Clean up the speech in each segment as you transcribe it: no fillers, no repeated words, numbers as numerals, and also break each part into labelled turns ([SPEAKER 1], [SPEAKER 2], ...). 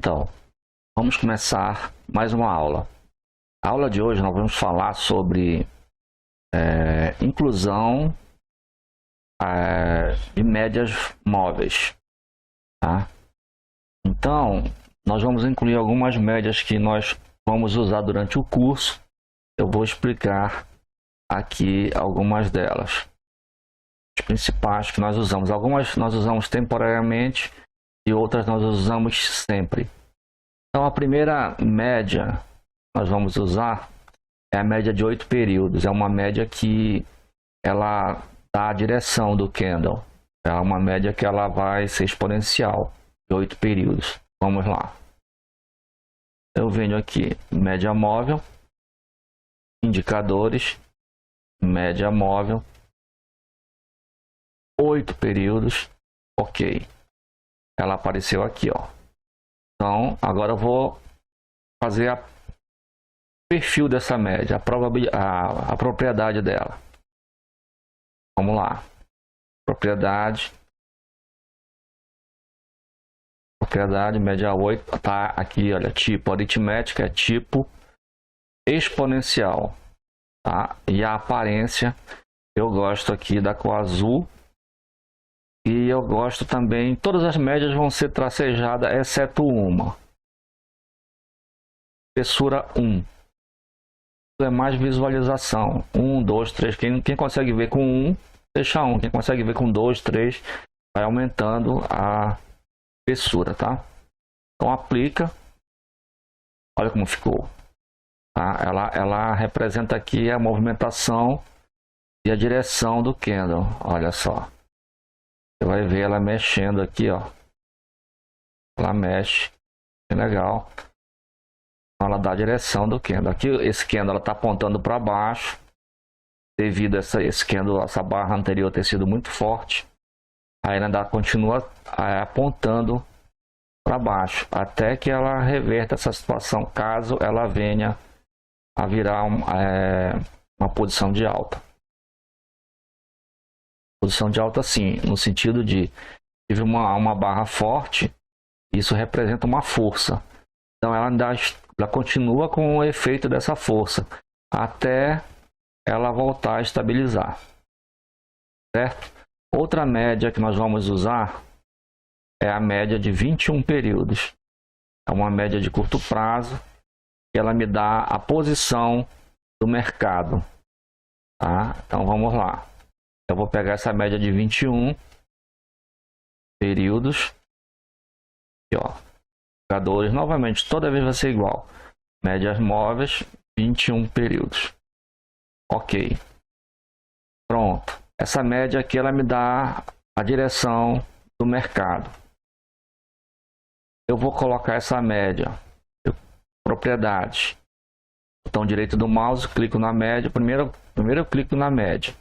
[SPEAKER 1] Então, vamos começar mais uma aula. A aula de hoje nós vamos falar sobre inclusão de médias móveis. Tá? Então, nós vamos incluir algumas médias que nós vamos usar durante o curso. Eu vou explicar aqui algumas delas. As principais que nós usamos. Algumas nós usamos temporariamente e outras nós usamos sempre. Então, a primeira média que nós vamos usar é a média de 8 períodos. É uma média que ela dá a direção do candle. É uma média que ela vai ser exponencial de 8 períodos. Vamos lá. Eu venho aqui, média móvel, indicadores, média móvel, 8 períodos, ok. Ela apareceu aqui, ó. Então, agora eu vou fazer o perfil dessa média, a propriedade dela. Vamos lá. Propriedade, média 8, tá aqui, olha, tipo aritmética, é tipo exponencial, tá? E a aparência, eu gosto aqui da cor azul. E eu gosto também, todas as médias vão ser tracejadas, exceto uma. Espessura 1. É mais visualização. 1, 2, 3. Quem consegue ver com 1, deixa 1. Quem consegue ver com 2, 3, vai aumentando a espessura, tá? Então aplica. Olha como ficou. Tá? Ela representa aqui a movimentação e a direção do candle. Olha só. Você vai ver ela mexendo aqui, ó. Ela mexe, é legal. Ela dá a direção do candle. Aqui esse candle está apontando para baixo, devido a esse candle, essa barra anterior ter sido muito forte. Aí ela ainda continua apontando para baixo, até que ela reverta essa situação, caso ela venha a virar uma posição de alta. Posição de alta sim, no sentido de tive uma barra forte, isso representa uma força. Então ela continua com o efeito dessa força até ela voltar a estabilizar. Certo? Outra média que nós vamos usar é a média de 21 períodos. É uma média de curto prazo, que ela me dá a posição do mercado. Tá? Então vamos lá. Eu vou pegar essa média de 21 períodos. Aqui, ó. Indicadores, novamente, toda vez vai ser igual. Médias móveis, 21 períodos. Ok. Pronto. Essa média aqui, ela me dá a direção do mercado. Eu vou colocar essa média. Propriedades. Botão direito do mouse, clico na média. Primeiro eu clico na média.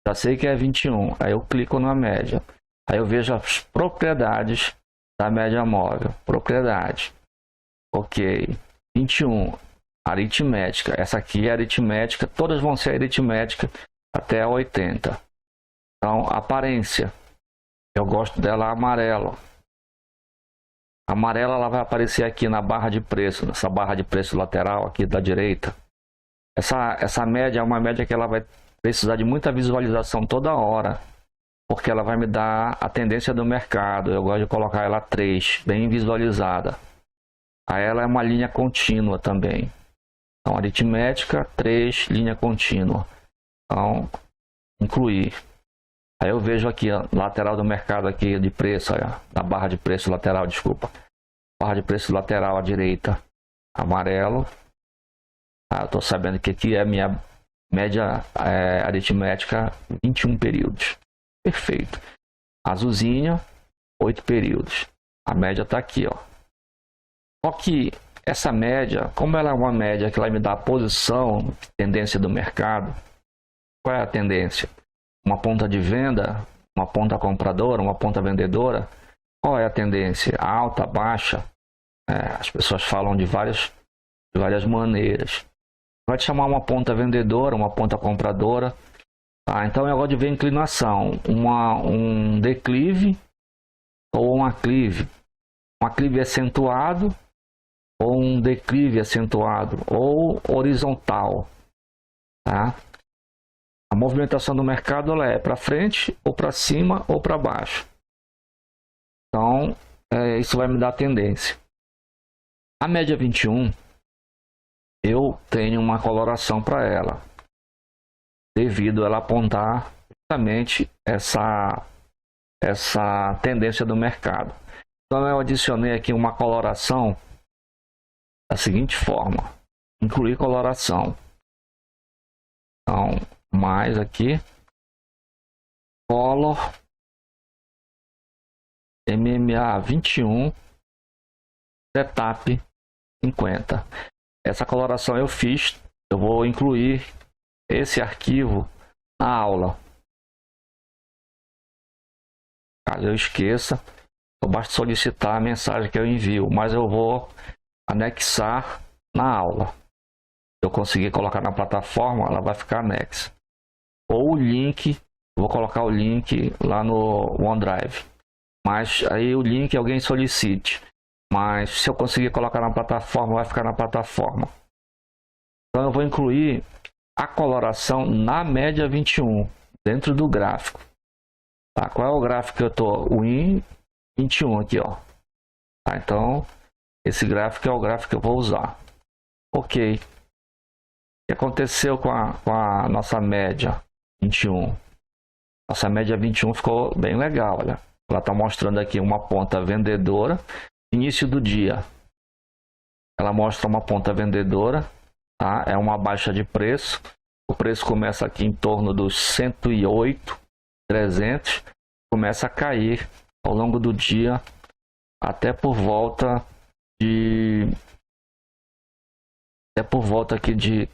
[SPEAKER 1] Já sei que é 21, aí eu clico na média. Aí eu vejo as propriedades da média móvel. Propriedade. Ok. 21. Aritmética. Essa aqui é aritmética. Todas vão ser aritmética até 80. Então, aparência. Eu gosto dela amarelo. A amarela ela vai aparecer aqui na barra de preço. Nessa barra de preço lateral aqui da direita. Essa média é uma média que ela vai precisar de muita visualização toda hora, porque ela vai me dar a tendência do mercado. Eu gosto de colocar ela 3, bem visualizada. Aí ela é uma linha contínua também. Então, aritmética, 3, linha contínua. Então, incluir. Aí eu vejo aqui a lateral do mercado aqui de preço, olha, na barra de preço lateral, desculpa. Barra de preço lateral à direita, amarelo. Eu estou sabendo que aqui é a minha média aritmética, 21 períodos. Perfeito. Azulzinha, 8 períodos. A média está aqui, ó. Só que essa média, como ela é uma média que ela me dá a posição, tendência do mercado, qual é a tendência? Uma ponta de venda, uma ponta compradora, uma ponta vendedora. Qual é a tendência? Alta, baixa? As pessoas falam de várias maneiras. Vai te chamar uma ponta vendedora, uma ponta compradora. Então eu gosto de ver inclinação, um declive ou um aclive. um aclive acentuado, ou um declive acentuado, ou horizontal, tá? A movimentação do mercado ela é para frente, ou para cima, ou para baixo. Então, isso vai me dar tendência. A média 21, eu tenho uma coloração para ela, devido a ela apontar justamente essa tendência do mercado. Então, eu adicionei aqui uma coloração da seguinte forma: incluir coloração. Então, mais aqui, color MMA 21 setup 50. Essa coloração eu fiz, eu vou incluir esse arquivo na aula. Caso eu esqueça, basta solicitar a mensagem que eu envio, mas eu vou anexar na aula. Se eu conseguir colocar na plataforma, ela vai ficar anexa. Ou o link, vou colocar o link lá no OneDrive. Mas aí o link alguém solicite. Mas se eu conseguir colocar na plataforma, vai ficar na plataforma. Então eu vou incluir a coloração na média 21, dentro do gráfico. Tá? Qual é o gráfico que eu estou? O IN21 aqui, ó. Tá? Então, esse gráfico é o gráfico que eu vou usar. Ok. O que aconteceu com a nossa média 21? Nossa média 21 ficou bem legal, olha. Ela está mostrando aqui uma ponta vendedora. Início do dia. Ela mostra uma ponta vendedora. Tá? É uma baixa de preço. O preço começa aqui em torno dos 108,300. Começa a cair ao longo do dia até por volta aqui de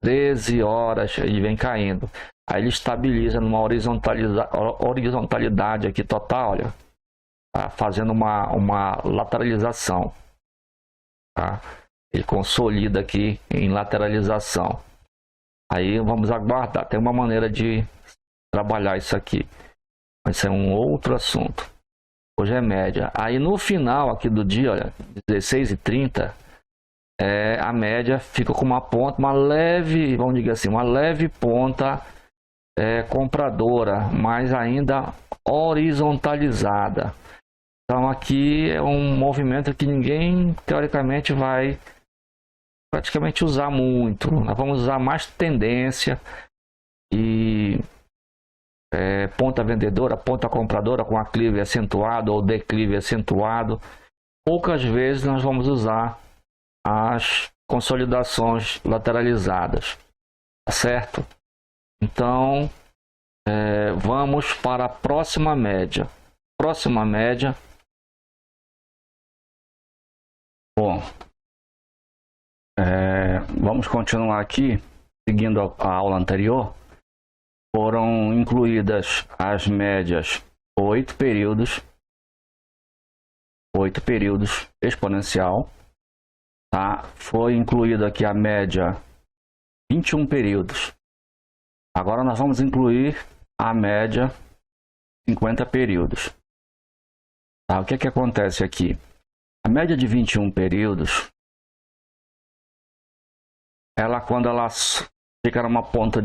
[SPEAKER 1] 13 horas. Ele vem caindo. Aí ele estabiliza numa horizontalidade aqui total, olha, tá? Fazendo uma lateralização, tá? Ele consolida aqui em lateralização. Aí vamos aguardar. Tem uma maneira de trabalhar isso aqui, mas isso é um outro assunto. Hoje é média. Aí no final aqui do dia, olha, 16h30, a média fica com uma ponta, uma leve, vamos dizer assim, uma leve ponta compradora, mas ainda horizontalizada. Então aqui é um movimento que ninguém teoricamente vai praticamente usar muito. Nós vamos usar mais tendência e ponta vendedora, ponta compradora com aclive acentuado ou declive acentuado. Poucas vezes nós vamos usar as consolidações lateralizadas, tá certo? Então, vamos para a próxima média. Próxima média. Bom, vamos continuar aqui, seguindo a aula anterior. Foram incluídas as médias 8 períodos exponencial. Tá? Foi incluído aqui a média 21 períodos. Agora nós vamos incluir a média 50 períodos. Tá? O que que acontece aqui? A média de 21 períodos, quando ela fica numa ponta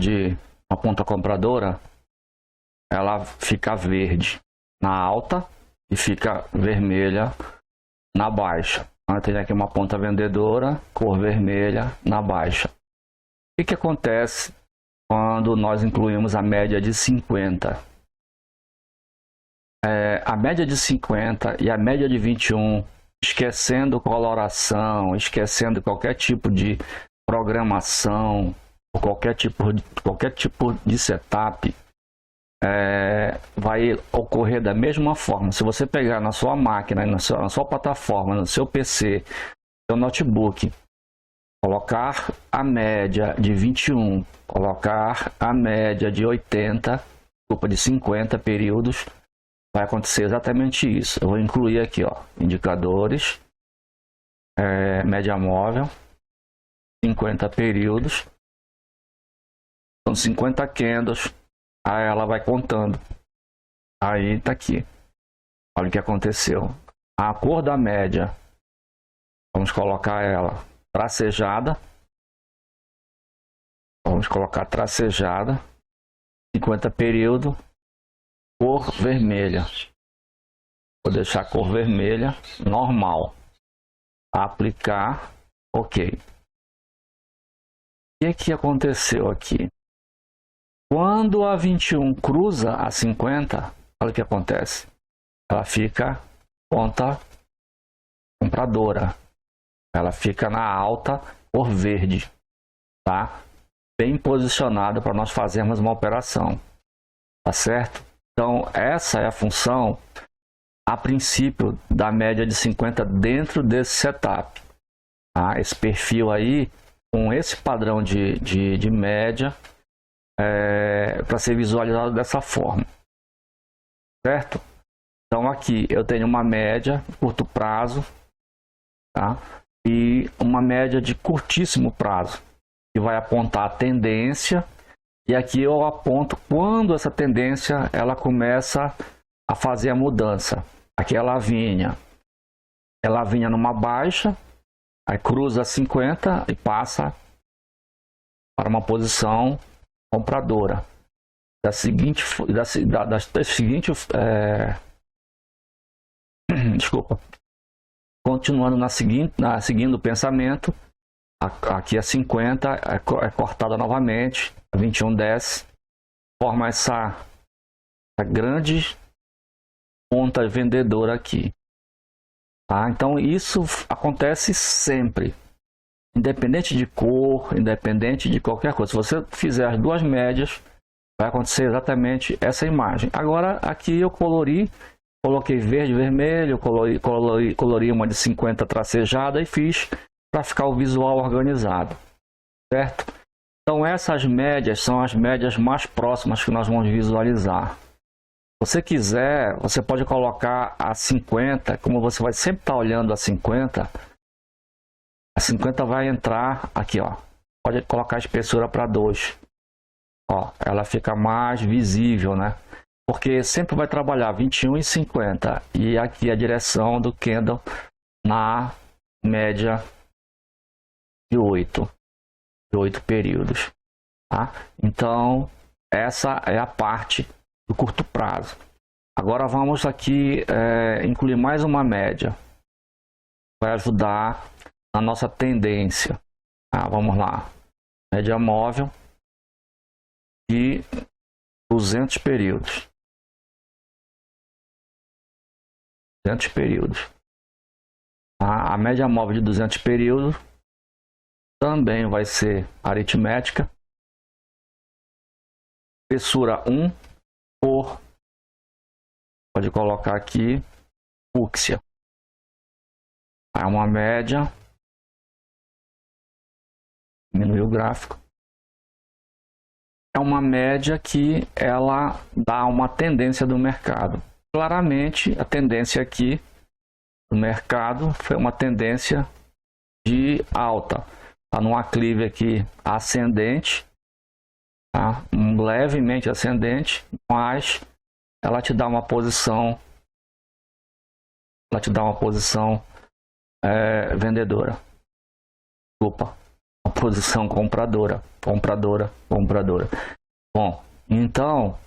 [SPEAKER 1] compradora, ela fica verde na alta e fica vermelha na baixa. Então, tem aqui uma ponta vendedora, cor vermelha na baixa. O que acontece quando nós incluímos a média de 50? A média de 50 e a média de 21, esquecendo coloração, esquecendo qualquer tipo de programação, ou qualquer tipo de setup, vai ocorrer da mesma forma. Se você pegar na sua máquina, na sua plataforma, no seu PC, seu notebook, colocar a média de 21, colocar a média de 50 períodos, vai acontecer exatamente isso. Eu vou incluir aqui, ó, indicadores, média móvel, 50 períodos, são 50 candles, aí ela vai contando. Aí tá aqui. Olha o que aconteceu. A cor da média, vamos colocar ela tracejada. Vamos colocar tracejada, 50 período, cor vermelha. Vou deixar a cor vermelha, normal. Aplicar, ok. O que aconteceu aqui? Quando a 21 cruza a 50, olha o que acontece. Ela fica ponta compradora. Ela fica na alta cor verde, tá? Bem posicionada para nós fazermos uma operação, tá certo? Então essa é a função a princípio da média de 50 dentro desse setup, tá? Esse perfil aí com esse padrão de média para ser visualizado dessa forma, certo? Então aqui eu tenho uma média curto prazo, tá? E uma média de curtíssimo prazo, que vai apontar a tendência, e aqui eu aponto quando essa tendência ela começa a fazer a mudança. Aqui ela vinha numa baixa, aí cruza 50 e passa para uma posição compradora. Continuando seguindo o pensamento, aqui a 50 é cortada novamente, a 21 desce, forma essa grande ponta vendedora aqui, tá? Então isso acontece sempre, independente de cor, independente de qualquer coisa. Se você fizer as duas médias, vai acontecer exatamente essa imagem. Agora aqui eu coloquei verde e vermelho, colori uma de 50 tracejada e fiz para ficar o visual organizado, certo? Então essas médias são as médias mais próximas que nós vamos visualizar. Se você quiser, você pode colocar a 50, como você vai sempre estar olhando a 50 vai entrar aqui, ó. Pode colocar a espessura para 2. Ó, ela fica mais visível, né? Porque sempre vai trabalhar 21 e 50. E aqui a direção do candle na média de 8 períodos, tá? Então essa é a parte do curto prazo. Agora vamos aqui incluir mais uma média, vai ajudar na nossa tendência. Vamos lá, média móvel de 200 períodos. 200 períodos. A média móvel de 200 períodos também vai ser aritmética. Espessura 1 por, pode colocar aqui, fúcsia. É uma média, diminuir o gráfico. É uma média que ela dá uma tendência do mercado. Claramente a tendência aqui do mercado foi uma tendência de alta. Está num aclive aqui ascendente, tá? Levemente ascendente, mas ela te dá uma posição, vendedora. Opa, uma posição compradora. Bom, então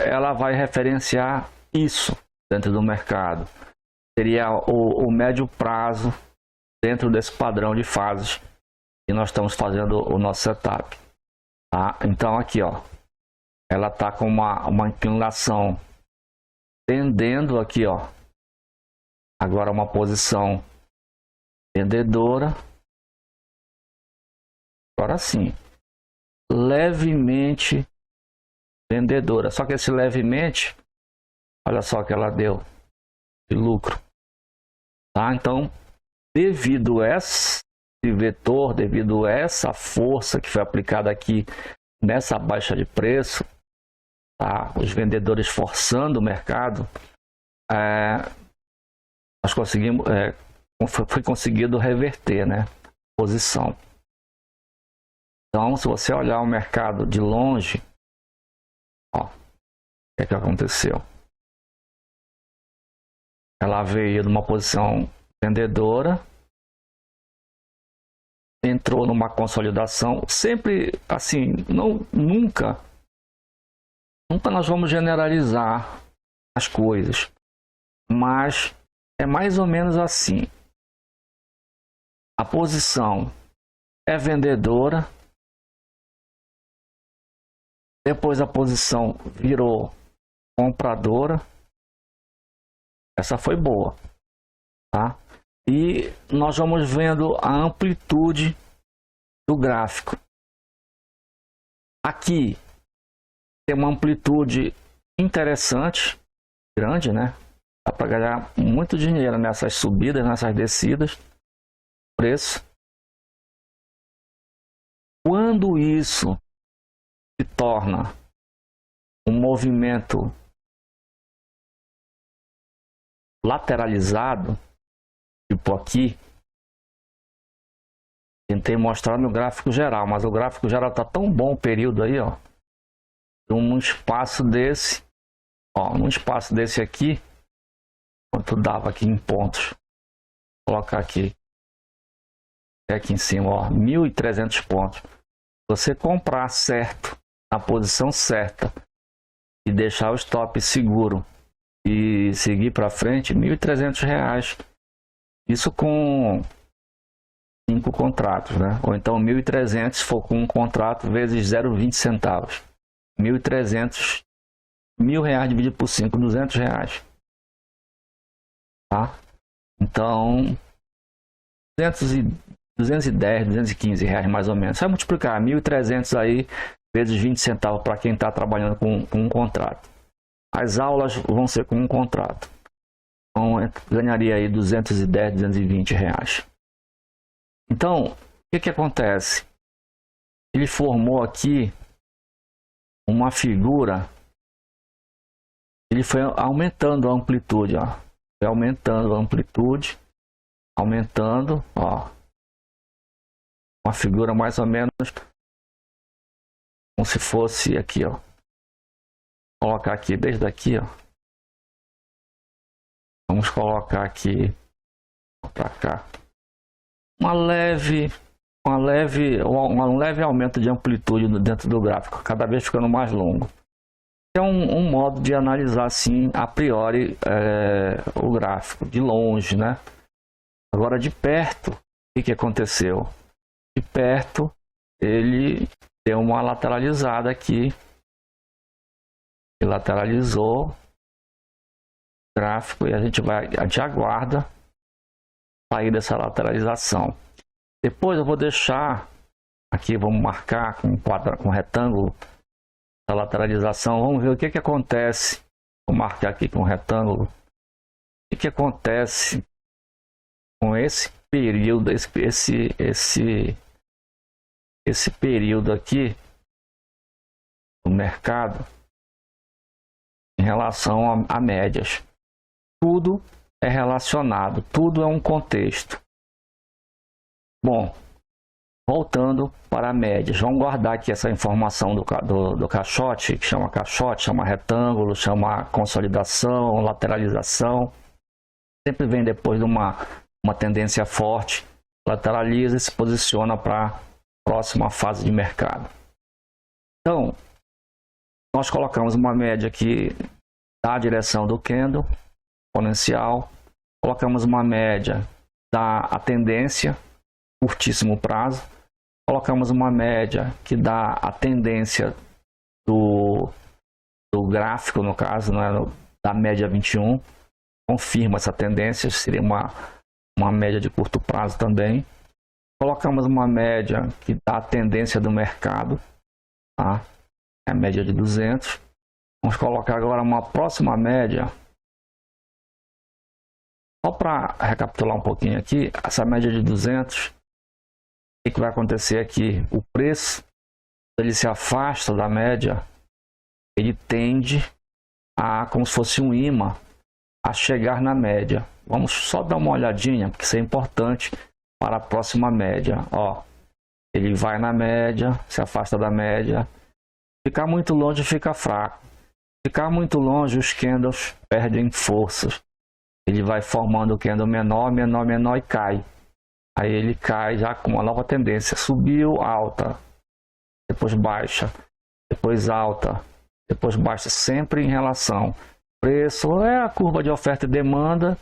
[SPEAKER 1] ela vai referenciar isso dentro do mercado. Seria o médio prazo dentro desse padrão de fases que nós estamos fazendo o nosso setup, tá? Então aqui, ó, ela tá com uma inclinação tendendo aqui, ó, agora uma posição vendedora, agora sim, levemente vendedora, só que esse levemente, olha só que ela deu de lucro, tá? Então devido a esse vetor, devido a essa força que foi aplicada aqui nessa baixa de preço, tá? Os vendedores forçando o mercado, nós conseguimos, foi conseguido reverter, né, a posição. Então, se você olhar o mercado de longe, ó, o que aconteceu? ela veio numa posição vendedora, entrou numa consolidação, sempre assim, nunca nós vamos generalizar as coisas, mas é mais ou menos assim. A posição é vendedora, depois a posição virou compradora, essa foi boa, tá? E nós vamos vendo a amplitude do gráfico. Aqui tem uma amplitude interessante, grande, né? Dá para ganhar muito dinheiro nessas subidas, nessas descidas. Preço. Quando isso se torna um movimento lateralizado, tipo aqui, tentei mostrar no gráfico geral, mas o gráfico geral tá tão bom o período aí, ó. Num espaço desse, ó, num espaço desse aqui, quanto dava aqui em pontos? Vou colocar aqui em cima, ó, 1.300 pontos. Você comprar certo, na posição certa, e deixar o stop seguro e seguir para frente, R$1.300. Isso com 5 contratos, né? Ou então 1.300 se for com um contrato vezes 0,20 centavos. 1.300, R$1.000 dividido por 5, R$200. Tá? Então, 210, R$215 mais ou menos. Você vai multiplicar 1.300 aí vezes 20 centavos para quem está trabalhando com um contrato. As aulas vão ser com um contrato. Então, ganharia aí R$210, R$220. Então, o que acontece? Ele formou aqui uma figura, ele foi aumentando a amplitude, ó. Foi aumentando a amplitude, aumentando, ó. Uma figura mais ou menos como se fosse aqui, ó. Vou colocar aqui desde aqui, ó. Vamos colocar aqui para cá. Um leve aumento de amplitude dentro do gráfico, cada vez ficando mais longo. É um modo de analisar assim a priori o gráfico, de longe, né? Agora de perto, o que aconteceu? De perto ele deu uma lateralizada aqui, ele lateralizou o gráfico e a gente aguarda sair dessa lateralização. Depois eu vou deixar aqui, vamos marcar com retângulo a lateralização, vamos ver o que acontece. Vou marcar aqui com retângulo. O que acontece com esse período, esse período aqui do mercado em relação a médias. Tudo é relacionado, tudo é um contexto. Bom, voltando para a média, vamos guardar aqui essa informação do caixote, que chama caixote, chama retângulo, chama consolidação, lateralização. Sempre vem depois de uma tendência forte, lateraliza e se posiciona para a próxima fase de mercado. Então, nós colocamos uma média aqui da direção do candle exponencial, colocamos uma média da tendência, curtíssimo prazo, colocamos uma média que dá a tendência do gráfico, no caso, né, da média 21, confirma essa tendência, seria uma média de curto prazo também. Colocamos uma média que dá a tendência do mercado, tá? É a média de 200. Vamos colocar agora uma próxima média. Só para recapitular um pouquinho aqui, essa média de 200, o que vai acontecer aqui? O preço, ele se afasta da média, ele tende a, como se fosse um imã, a chegar na média. Vamos só dar uma olhadinha, porque isso é importante para a próxima média. Ó, ele vai na média, se afasta da média. Ficar muito longe fica fraco. Ficar muito longe, os candles perdem forças. ele vai formando o candle menor, menor, menor e cai. Aí ele cai já com uma nova tendência. Subiu, alta, depois baixa, depois alta, depois baixa, sempre em relação. Preço é a curva de oferta e demanda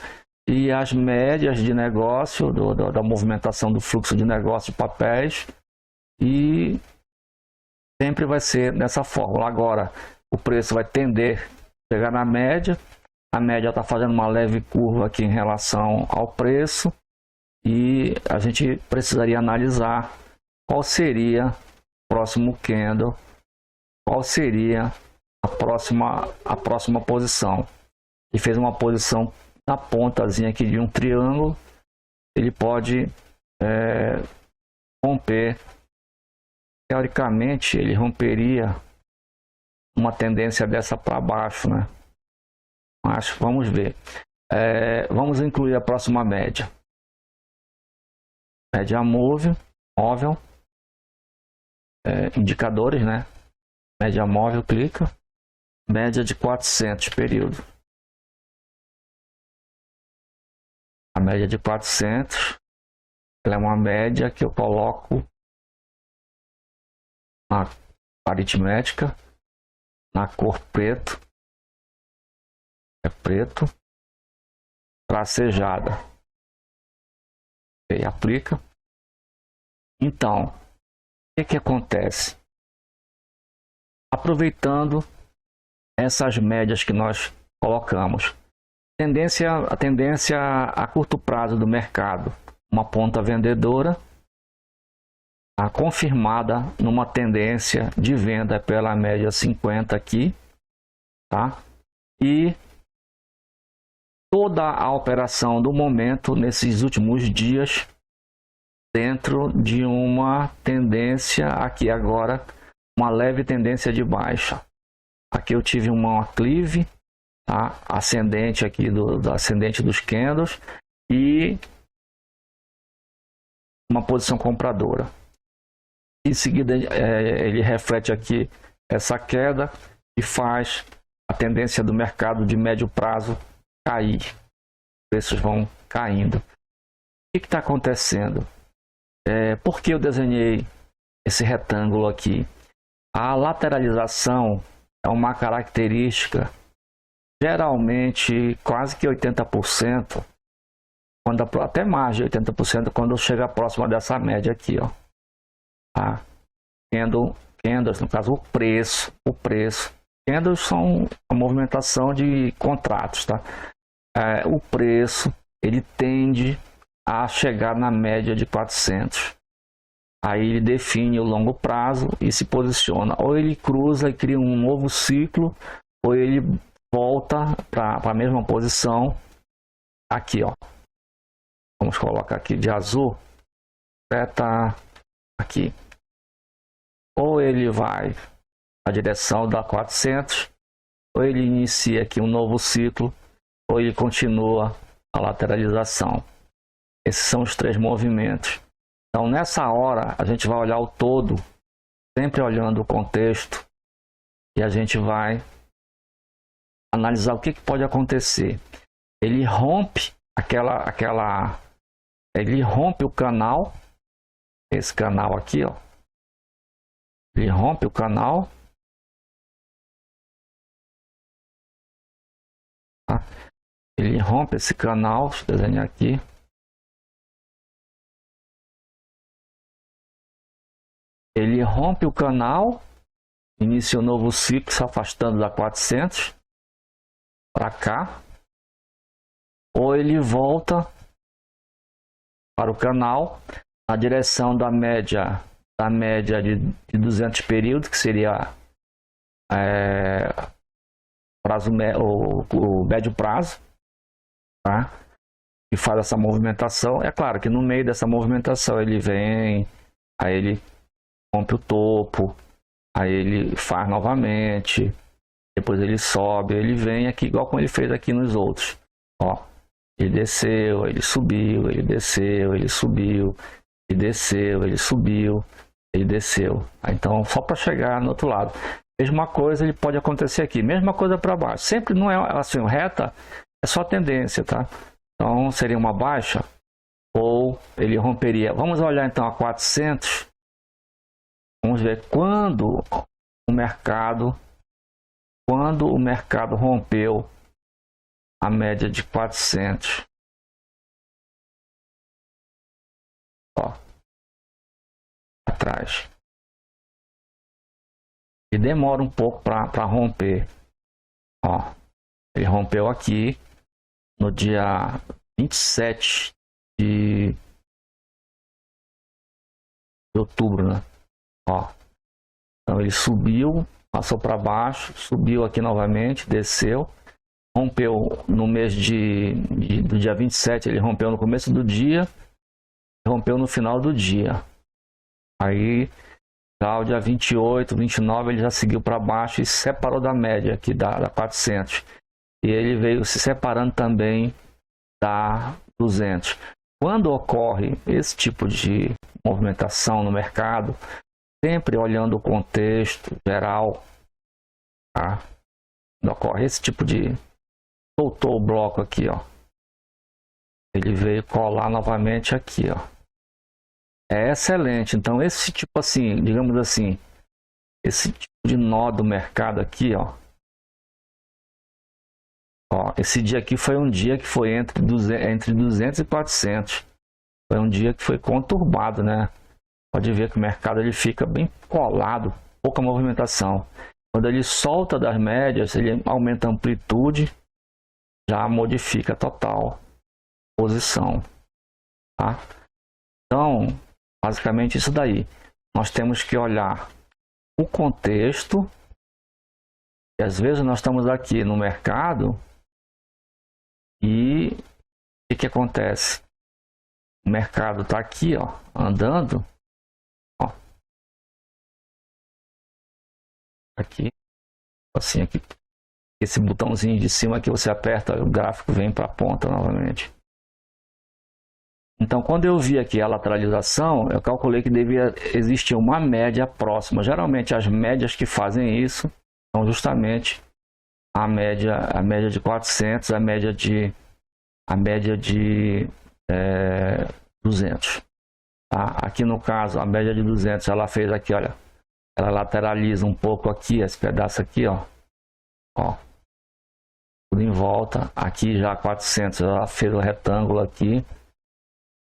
[SPEAKER 1] e as médias de negócio, da movimentação do fluxo de negócio de papéis. E sempre vai ser nessa fórmula. Agora, o preço vai tender a chegar na média. A média está fazendo uma leve curva aqui em relação ao preço. E a gente precisaria analisar qual seria o próximo candle, qual seria a próxima posição. Ele fez uma posição na pontazinha aqui de um triângulo, ele pode romper. Teoricamente, ele romperia uma tendência dessa para baixo, né? Mas vamos ver. Vamos incluir a próxima média. Média móvel, indicadores, né? Média móvel, clica. Média de 400 período. A média de 400, ela é uma média que eu coloco na aritmética, na cor preto. É preto, tracejada. E aplica. Então, o que acontece? Aproveitando essas médias que nós colocamos, a tendência a curto prazo do mercado, uma ponta vendedora, confirmada numa tendência de venda pela média 50 aqui, tá? E toda a operação do momento nesses últimos dias dentro de uma tendência aqui agora, uma leve tendência de baixa. Aqui eu tive uma clive, tá? Ascendente aqui do ascendente dos candles e uma posição compradora. Em seguida ele reflete aqui essa queda e faz a tendência do mercado de médio prazo cair. Os preços vão caindo. O que está acontecendo? Por que eu desenhei esse retângulo aqui? A lateralização é uma característica, geralmente quase que 80%, até mais de 80% quando chega próxima dessa média aqui, ó. Tá? Candles, no caso o preço. Candles são a movimentação de contratos, tá? O preço, ele tende a chegar na média de 400. Aí ele define o longo prazo e se posiciona. Ou ele cruza e cria um novo ciclo, ou ele volta para a mesma posição. Aqui, ó. Vamos colocar aqui de azul. Tá aqui. Ou ele vai na direção da 400, ou ele inicia aqui um novo ciclo, ou ele continua a lateralização. Esses são os três movimentos. Então, nessa hora, a gente vai olhar o todo, sempre olhando o contexto, e a gente vai analisar o que pode acontecer. Ele rompe ele rompe o canal, esse canal aqui, ó. Ele rompe o canal. Tá? Ele rompe esse canal, deixa eu desenhar aqui. Ele rompe o canal, inicia um novo ciclo, se afastando da 400 para cá. Ou ele volta para o canal na direção da média de 200 períodos, que seria o médio prazo, tá? E faz essa movimentação. É claro que no meio dessa movimentação ele vem, aí ele rompe o topo, aí ele faz novamente, depois ele sobe, ele vem aqui igual como ele fez aqui nos outros, ó. Ele desceu, ele subiu, ele desceu, ele subiu, ele desceu, ele subiu, ele desceu. Então, só para chegar no outro lado. Mesma coisa ele pode acontecer aqui, mesma coisa para baixo. Sempre não é assim, reta, É só tendência, tá? Então seria uma baixa ou ele romperia. Vamos olhar então a 400. Vamos ver quando o mercado rompeu a média de 400. Ó, atrás. E demora um pouco para romper. Ó, ele rompeu aqui no dia 27 de outubro, né? Ó, então ele subiu, passou para baixo, subiu aqui novamente, desceu, rompeu no mês do dia 27, ele rompeu no começo do dia, rompeu no final do dia. Aí, já o dia 28, 29, ele já seguiu para baixo e se separou da média aqui da 400. E ele veio se separando também da 200. Quando ocorre esse tipo de movimentação no mercado, sempre olhando o contexto geral, tá? Quando ocorre esse tipo de... soltou o bloco aqui, ó. Ele veio colar novamente aqui, ó. É excelente. Então esse tipo assim, digamos assim, esse tipo de nó do mercado aqui, ó. Ó, esse dia aqui foi um dia que foi entre 200 e 400. Foi um dia que foi conturbado, né? Pode ver que o mercado ele fica bem colado, pouca movimentação. Quando ele solta das médias, ele aumenta a amplitude, já modifica total posição, tá? Então, basicamente isso daí. Nós temos que olhar o contexto. E às vezes nós estamos aqui no mercado e o que acontece? O mercado está aqui, ó, andando, ó, aqui, assim, aqui, esse botãozinho de cima que você aperta, o gráfico vem para a ponta novamente. Então, quando eu vi aqui a lateralização, eu calculei que devia existir uma média próxima. Geralmente, as médias que fazem isso são justamente a média de 400, a média de 200. Tá? Aqui no caso, a média de 200, ela fez aqui, olha, ela lateraliza um pouco aqui, esse pedaço aqui, ó, tudo em volta. Aqui já 400, ela fez o retângulo aqui,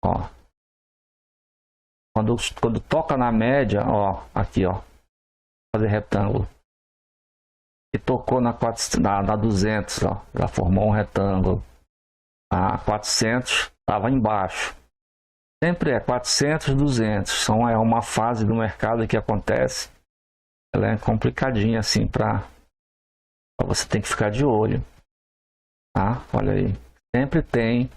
[SPEAKER 1] ó. Quando toca na média, ó, aqui, ó, fazer retângulo. E tocou na 200, ó, já formou um retângulo. A 400 estava embaixo. Sempre é 400, 200. É uma fase do mercado que acontece. Ela é complicadinha assim para você tem que ficar de olho. Tá? Olha aí. Sempre tem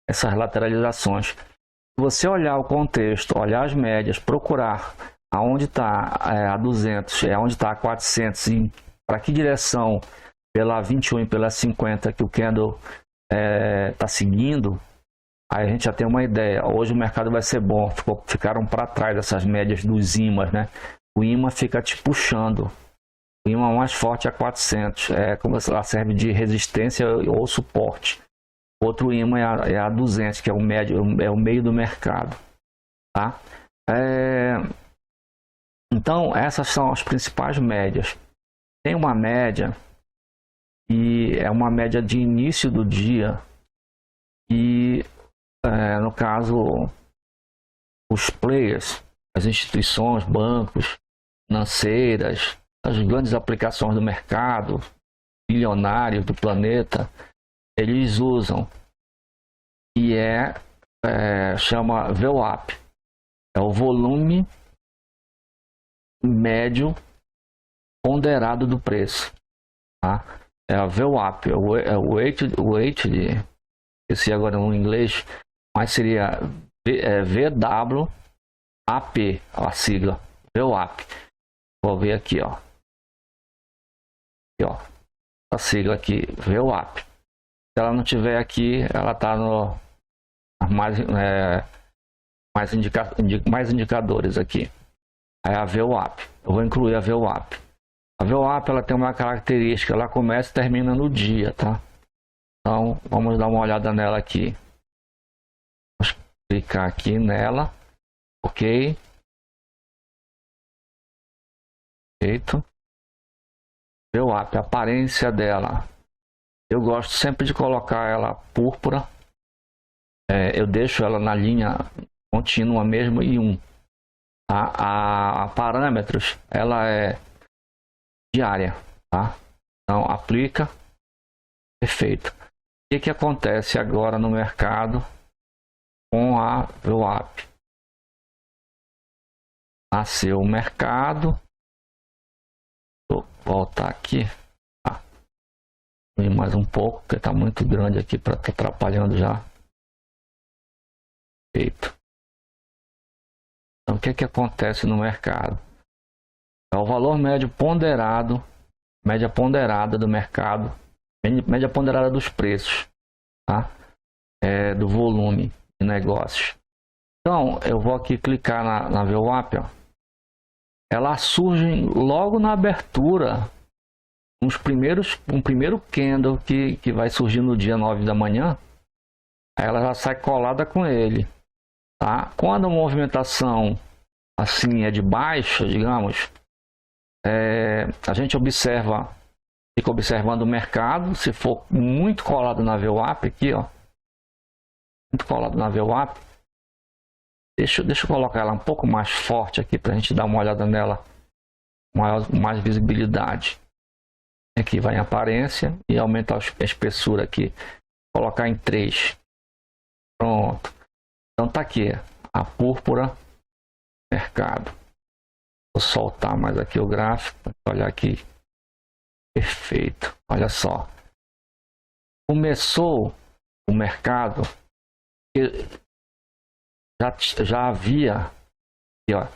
[SPEAKER 1] essas lateralizações. Se você olhar o contexto, olhar as médias, procurar aonde está a 200, aonde está a 400 e para que direção pela 21 e pela 50 que o candle está seguindo, aí a gente já tem uma ideia. Hoje o mercado vai ser bom. Ficaram para trás essas médias dos ímãs, né? O imã fica te puxando. O imã mais forte é 400, como ela serve de resistência ou suporte. Outro imã é a 200, que é o meio do mercado, tá? Então essas são as principais médias. Tem uma média e é uma média de início do dia e no caso os players, as instituições, bancos, financeiras, as grandes aplicações do mercado, bilionários do planeta, eles usam e chama VWAP, é o volume médio ponderado do preço, tá? É a VWAP, o weight esqueci agora no inglês, mas seria VWAP, a sigla, VWAP. Vou ver aqui, ó. Aqui, ó. A sigla aqui, VWAP. Se ela não tiver aqui, ela está no mais indicadores aqui. Aí a VWAP. Eu vou incluir a VWAP. A VWAP ela tem uma característica, ela começa e termina no dia, tá? Então, vamos dar uma olhada nela aqui. Vamos clicar aqui nela. Ok. Feito. VWAP, a aparência dela. Eu gosto sempre de colocar ela púrpura. Eu deixo ela na linha contínua mesmo e 1. A parâmetros, ela é diária, tá? Então, aplica. Perfeito. O que acontece agora no mercado com a VWAP? Nasceu o mercado. Vou voltar aqui. Tá. Mais um pouco, porque está muito grande aqui para estar atrapalhando já. Feito. Então, o que acontece no mercado? É o valor médio ponderado, média ponderada do mercado, média ponderada dos preços, tá? Do volume de negócios. Então, eu vou aqui clicar na VWAP, ó. Ela surge logo na abertura, um primeiro candle que vai surgir no dia 9 da manhã, aí ela já sai colada com ele, tá? Quando a movimentação assim é de baixa, digamos, a gente fica observando o mercado. Se for muito colado na VWAP aqui, ó, muito colado na VWAP, deixa eu colocar ela um pouco mais forte aqui para a gente dar uma olhada nela, mais visibilidade. Aqui vai em aparência e aumentar a espessura aqui, colocar em 3. Pronto. Então tá aqui a púrpura mercado. Vou soltar mais aqui o gráfico, olha aqui. Perfeito. Olha só. Começou o mercado, já havia aqui, ó,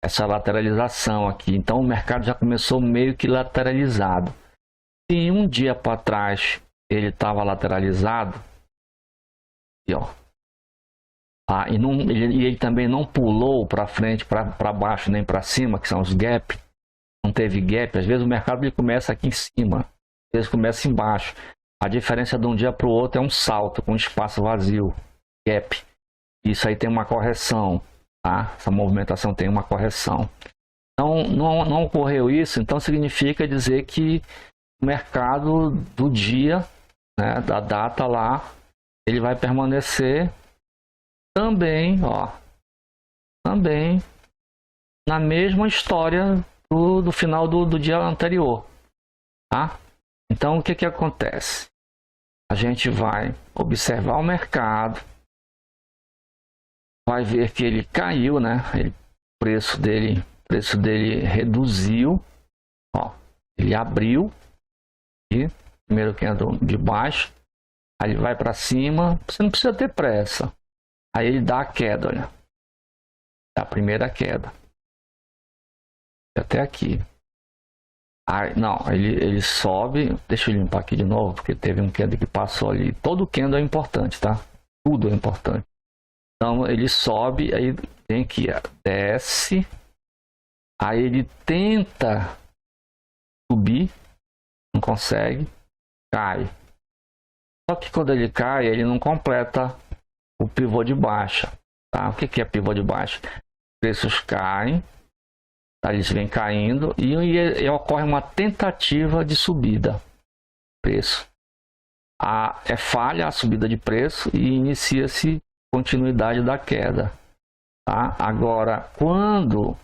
[SPEAKER 1] essa lateralização aqui. Então o mercado já começou meio que lateralizado. Se um dia para trás ele estava lateralizado, aqui, ó. E ele também não pulou para frente, para baixo, nem para cima, que são os gap. Não teve gap. Às vezes o mercado ele começa aqui em cima, às vezes começa embaixo. A diferença de um dia para o outro é um salto com espaço vazio, gap. Isso aí tem uma correção, tá? Essa movimentação tem uma correção. Então não ocorreu isso, então significa dizer que o mercado do dia, né, da data lá, ele vai permanecer também, ó, também na mesma história do final do dia anterior, tá? Então o que acontece? A gente vai observar o mercado, vai ver que ele caiu, né? O preço dele reduziu, ó, ele abriu e primeiro candle de baixo, aí ele vai para cima. Você não precisa ter pressa. Aí ele dá a queda, olha. A primeira queda. Até aqui. Aí, não, ele sobe. Deixa eu limpar aqui de novo, porque teve um candle que passou ali. Todo candle é importante, tá? Tudo é importante. Então ele sobe, aí vem aqui, ó, desce. Aí ele tenta subir, não consegue, cai. Só que quando ele cai, ele não completa o pivô de baixa, tá? O que é pivô de baixa? Preços caem, tá? Eles vêm caindo e ocorre uma tentativa de subida. Preço. Falha a subida de preço e inicia-se continuidade da queda, tá? Agora, quando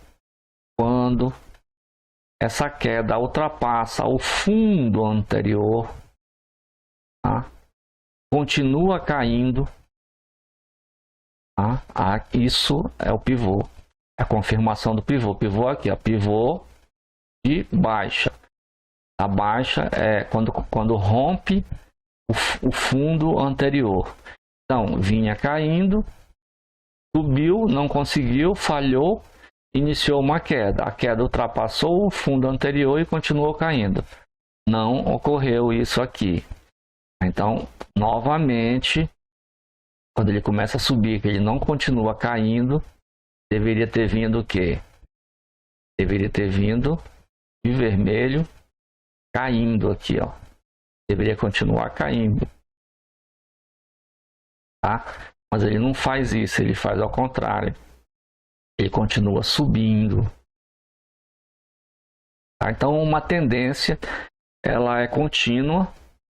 [SPEAKER 1] essa queda ultrapassa o fundo anterior, tá? Continua caindo. Isso é o pivô, a confirmação do pivô. Pivô aqui, ó, pivô de baixa. A baixa é quando rompe o fundo anterior. Então, vinha caindo, subiu, não conseguiu, falhou, iniciou uma queda. A queda ultrapassou o fundo anterior e continuou caindo. Não ocorreu isso aqui. Então, novamente, quando ele começa a subir, que ele não continua caindo, deveria ter vindo o quê? Deveria ter vindo de vermelho, caindo aqui, ó. Deveria continuar caindo. tá? Mas ele não faz isso, ele faz ao contrário. Ele continua subindo. Tá? Então, uma tendência, ela é contínua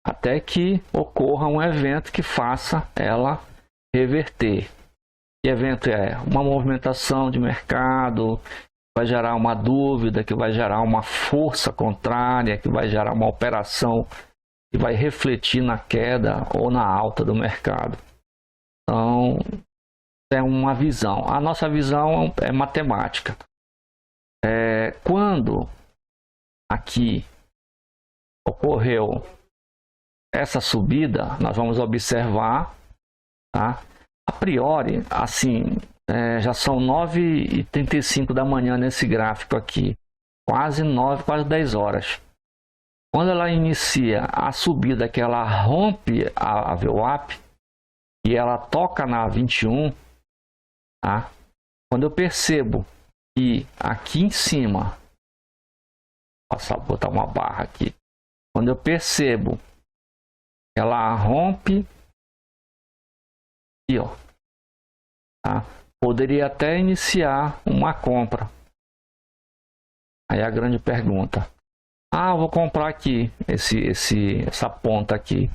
[SPEAKER 1] até que ocorra um evento que faça ela reverter. Que evento é? Uma movimentação de mercado, vai gerar uma dúvida, que vai gerar uma força contrária, que vai gerar uma operação que vai refletir na queda ou na alta do mercado. Então, é uma visão. A nossa visão é matemática. Quando aqui ocorreu essa subida, nós vamos observar, tá? A priori, assim, já são 9h35 da manhã nesse gráfico aqui, quase 9, quase 10 horas. Quando ela inicia a subida, que ela rompe a VWAP e ela toca na 21, tá? Quando eu percebo que aqui em cima, vou botar uma barra aqui, quando eu percebo que ela rompe aqui, ó, tá? Poderia até iniciar uma compra. Aí a grande pergunta: eu vou comprar aqui essa ponta aqui.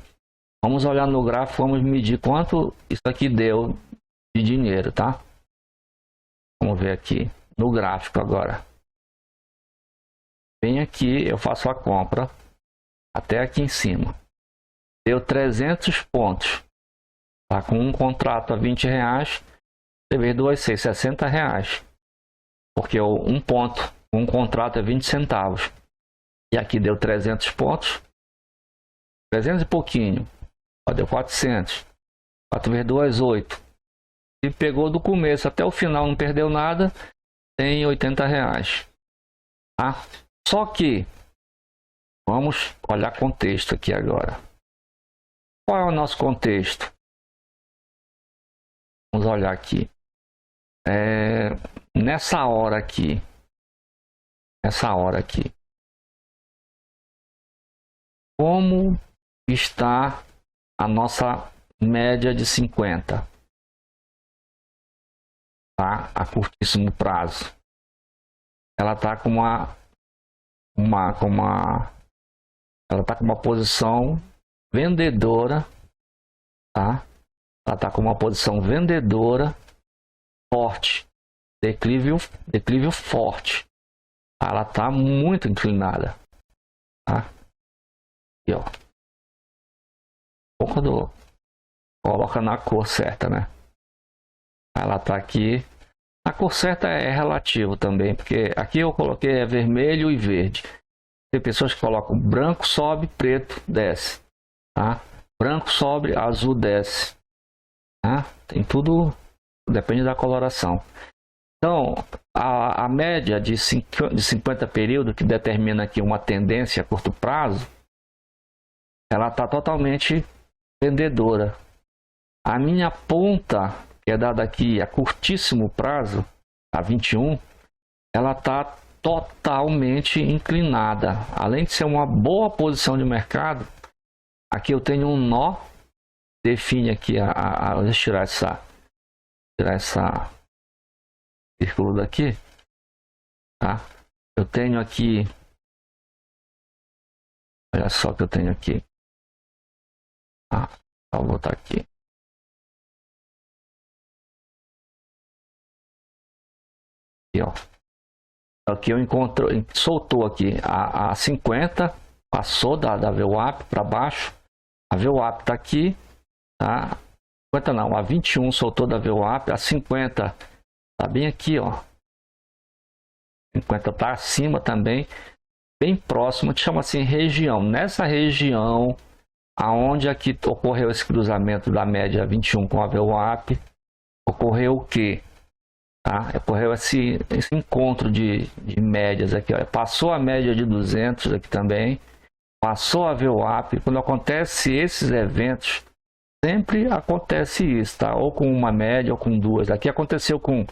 [SPEAKER 1] Vamos olhar no gráfico, vamos medir quanto isso aqui deu de dinheiro, tá? Vamos ver aqui no gráfico agora. Vem aqui, eu faço a compra até aqui em cima. Deu 300 pontos. Tá com um contrato a R$20, vezes 2, 6, R$60. Porque um contrato é 20 centavos. E aqui deu 300 pontos. 300 e pouquinho. Deu 400. 4 vezes 2, 8. E pegou do começo até o final, não perdeu nada. Tem R$80. Tá? Só que, vamos olhar contexto aqui agora. Qual é o nosso contexto? Vamos olhar aqui. Nessa hora aqui. Como está a nossa média de 50? Tá? A curtíssimo prazo. Ela está com ela tá com uma posição vendedora, tá? Ela está com uma posição vendedora forte, declínio forte. Ela está muito inclinada, tá? Aqui, ó. Quando coloca na cor certa, né? Ela está aqui. A cor certa é relativo também, porque aqui eu coloquei vermelho e verde. Tem pessoas que colocam branco sobe, preto desce, tá? Branco sobe, azul desce, tá? Tem tudo, depende da coloração. Então, a média de 50 períodos, que determina aqui uma tendência a curto prazo, ela está totalmente vendedora. A minha ponta, que é dada aqui a curtíssimo prazo, a 21, ela está totalmente inclinada. Além de ser uma boa posição de mercado, aqui eu tenho um nó, define aqui deixa eu tirar essa círculo daqui, tá? Eu tenho aqui, olha só o que eu tenho aqui, vou botar aqui. Aqui eu encontro, soltou aqui a 50, passou da VWAP para baixo. A VWAP está aqui, tá? 50 não, a 21 soltou da VWAP, a 50 tá bem aqui, ó. 50 tá acima também, bem próximo, chama assim região. Nessa região, aonde aqui ocorreu esse cruzamento da média 21 com a VWAP, ocorreu o quê? Tá? Ocorreu esse encontro de médias aqui, ó. Passou a média de 200 aqui também, passou a VWAP. Quando acontece esses eventos, sempre acontece isso, tá? Ou com uma média ou com duas. Aqui aconteceu com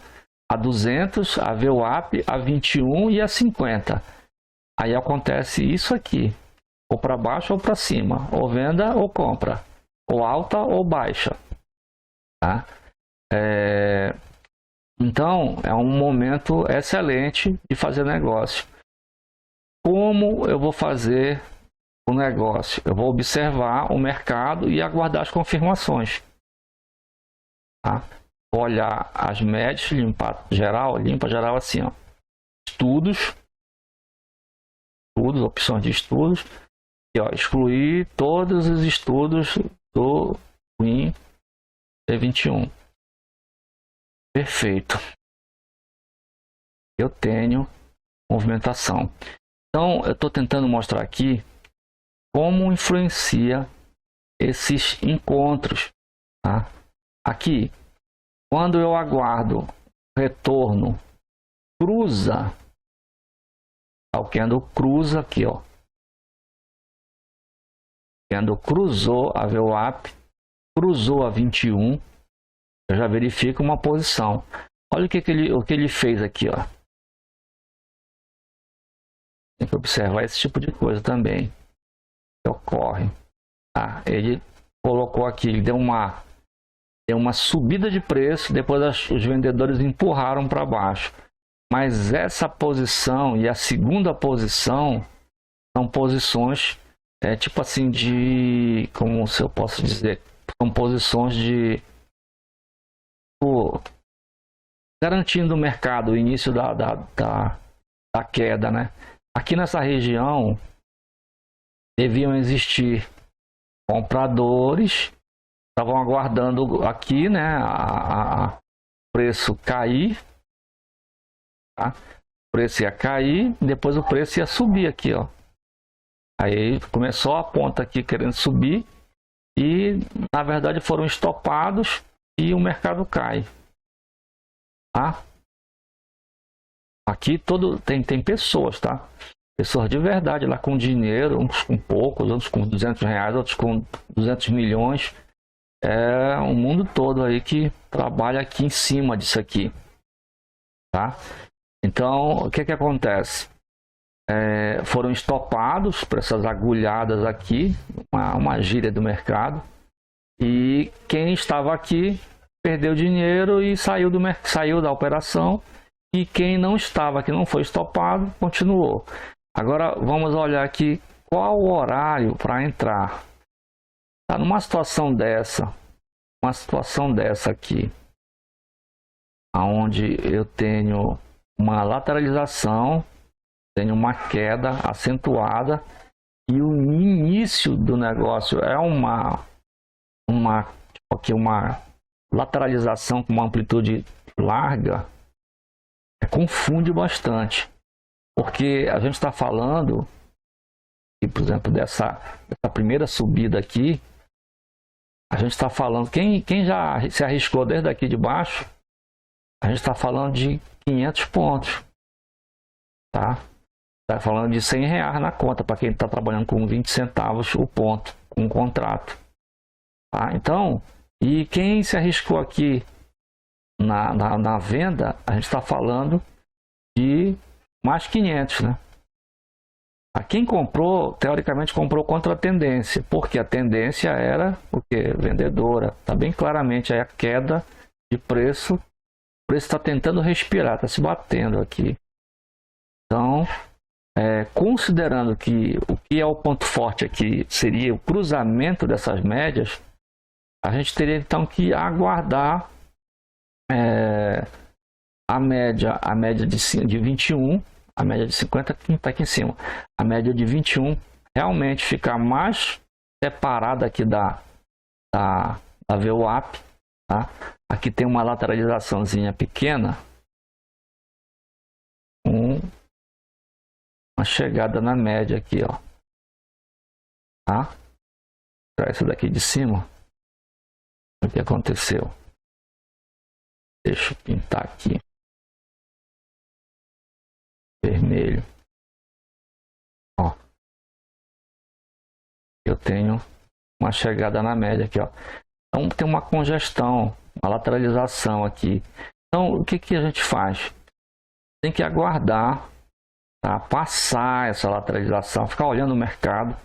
[SPEAKER 1] a 200, a VWAP, a 21 e a 50. Aí acontece isso aqui, ou para baixo ou para cima, ou venda ou compra, ou alta ou baixa. tá? Então, é um momento excelente de fazer negócio. Como eu vou fazer o negócio? Eu vou observar o mercado e aguardar as confirmações. Tá? Vou olhar as médias, limpa geral assim, ó. Estudos, opções de estudos. E, ó, excluir todos os estudos do Win T21. Perfeito. Eu tenho movimentação. Então, eu estou tentando mostrar aqui como influencia esses encontros. Tá? Aqui, quando eu aguardo retorno, cruza, o candle cruza aqui, ó. O candle cruzou a VWAP, cruzou a 21, eu já verifico uma posição. Olha o que ele fez aqui, ó. Tem que observar esse tipo de coisa também que ocorre. Tá? Ele colocou aqui, ele deu uma subida de preço, depois os vendedores empurraram para baixo. Mas essa posição e a segunda posição são posições, tipo assim, como se eu posso dizer, são posições de garantindo o mercado, o início da queda, né? Aqui nessa região deviam existir compradores, estavam aguardando aqui, né, o preço cair, tá? O preço ia cair, depois o preço ia subir aqui, ó. Aí começou a ponta aqui querendo subir e na verdade foram estopados e o mercado cai, tá? Aqui tem pessoas, tá? Pessoas de verdade lá com dinheiro, uns com poucos, outros com R$200, outros com 200 milhões. É o mundo todo aí que trabalha aqui em cima disso aqui, tá? Então, o que acontece? Foram estopados por essas agulhadas aqui, uma gíria do mercado, e quem estava aqui perdeu dinheiro e saiu da operação, e quem não estava, que não foi estopado, continuou. Agora vamos olhar aqui qual o horário para entrar. Tá numa situação dessa, aqui, aonde eu tenho uma lateralização, tenho uma queda acentuada e o início do negócio é uma lateralização com uma amplitude larga, confunde bastante, porque a gente está falando, por exemplo, dessa primeira subida aqui, a gente está falando, quem já se arriscou desde aqui de baixo, a gente está falando de 500 pontos, tá? Está falando de R$100 na conta, para quem está trabalhando com 20 centavos o ponto, um contrato. Tá? Então, e quem se arriscou aqui na venda, a gente está falando de mais 500, né? A quem comprou, teoricamente comprou contra a tendência, porque a tendência era o que? Vendedora. Está bem claramente aí a queda de preço. O preço está tentando respirar, está se batendo aqui. Então, considerando que o que é o ponto forte aqui seria o cruzamento dessas médias, a gente teria então que aguardar a média de 21, a média de 50 que está aqui em cima, a média de 21 realmente ficar mais separada aqui da VWAP, tá? Aqui tem uma lateralizaçãozinha pequena, uma chegada na média aqui, ó, tá? Tirar isso daqui de cima. O que aconteceu? Deixa eu pintar aqui vermelho. Ó, eu tenho uma chegada na média aqui, ó. Então tem uma congestão, uma lateralização aqui. Então o que a gente faz? Tem que aguardar, tá? Passar essa lateralização, ficar olhando o mercado,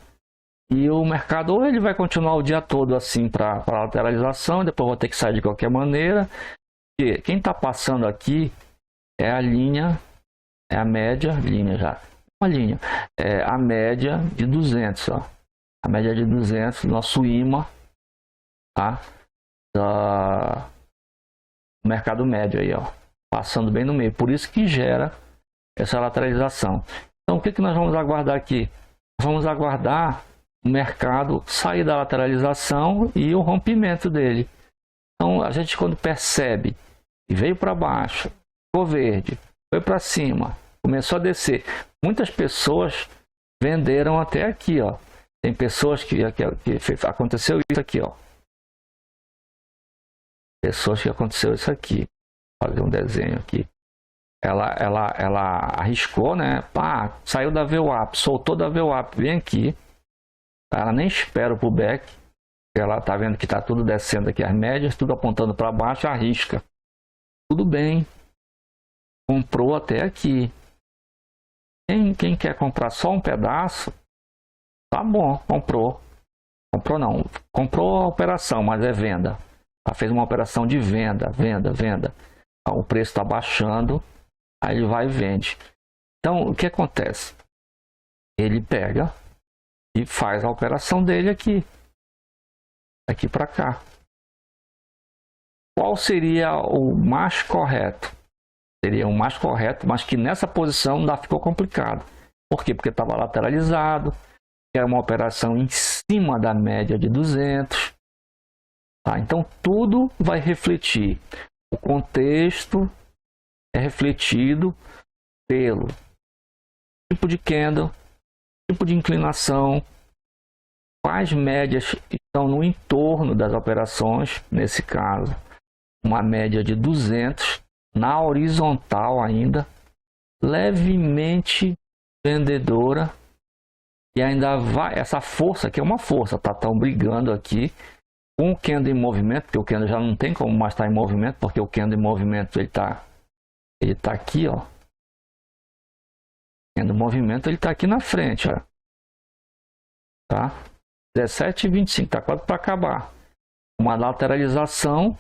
[SPEAKER 1] E o mercado, ou ele vai continuar o dia todo assim para lateralização, depois vou ter que sair de qualquer maneira. E quem está passando aqui é a linha, é a média, linha já, uma linha, é a média de 200, ó. A média de 200, nosso imã, tá? Da mercado médio aí, ó, passando bem no meio. Por isso que gera essa lateralização. Então, o que nós vamos aguardar aqui? Vamos aguardar o mercado sair da lateralização e o rompimento dele. Então, a gente quando percebe que veio para baixo, ficou verde, foi para cima, começou a descer. Muitas pessoas venderam até aqui, ó. Tem pessoas que aconteceu isso aqui, ó. Pessoas que aconteceu isso aqui. Vou fazer um desenho aqui. Ela arriscou, né? Pá, saiu da VWAP, soltou da VWAP, vem aqui. Ela nem espera o pullback. Ela tá vendo que tá tudo descendo aqui, as médias, tudo apontando para baixo, arrisca. Tudo bem. Comprou até aqui. Quem quer comprar só um pedaço, tá bom, comprou. Comprou não, comprou a operação, mas é venda. Ela fez uma operação de venda. O preço está baixando, aí ele vai e vende. Então, o que acontece? Ele pega e faz a operação dele aqui para cá. Qual seria o mais correto? Seria o mais correto, mas que nessa posição ainda ficou complicado. Por quê? Porque estava lateralizado, era uma operação em cima da média de 200. Tá? Então, tudo vai refletir. O contexto é refletido pelo tipo de candle, tipo de inclinação, quais médias estão no entorno das operações, nesse caso, uma média de 200, na horizontal ainda, levemente vendedora, e ainda vai, essa força, que é uma força, tá? Estão brigando aqui com o candle em movimento, porque o candle já não tem como mais estar em movimento, porque o candle em movimento ele tá aqui, ó. O movimento ele tá aqui na frente, ó. Tá? 17,25, tá quase para acabar. Uma lateralização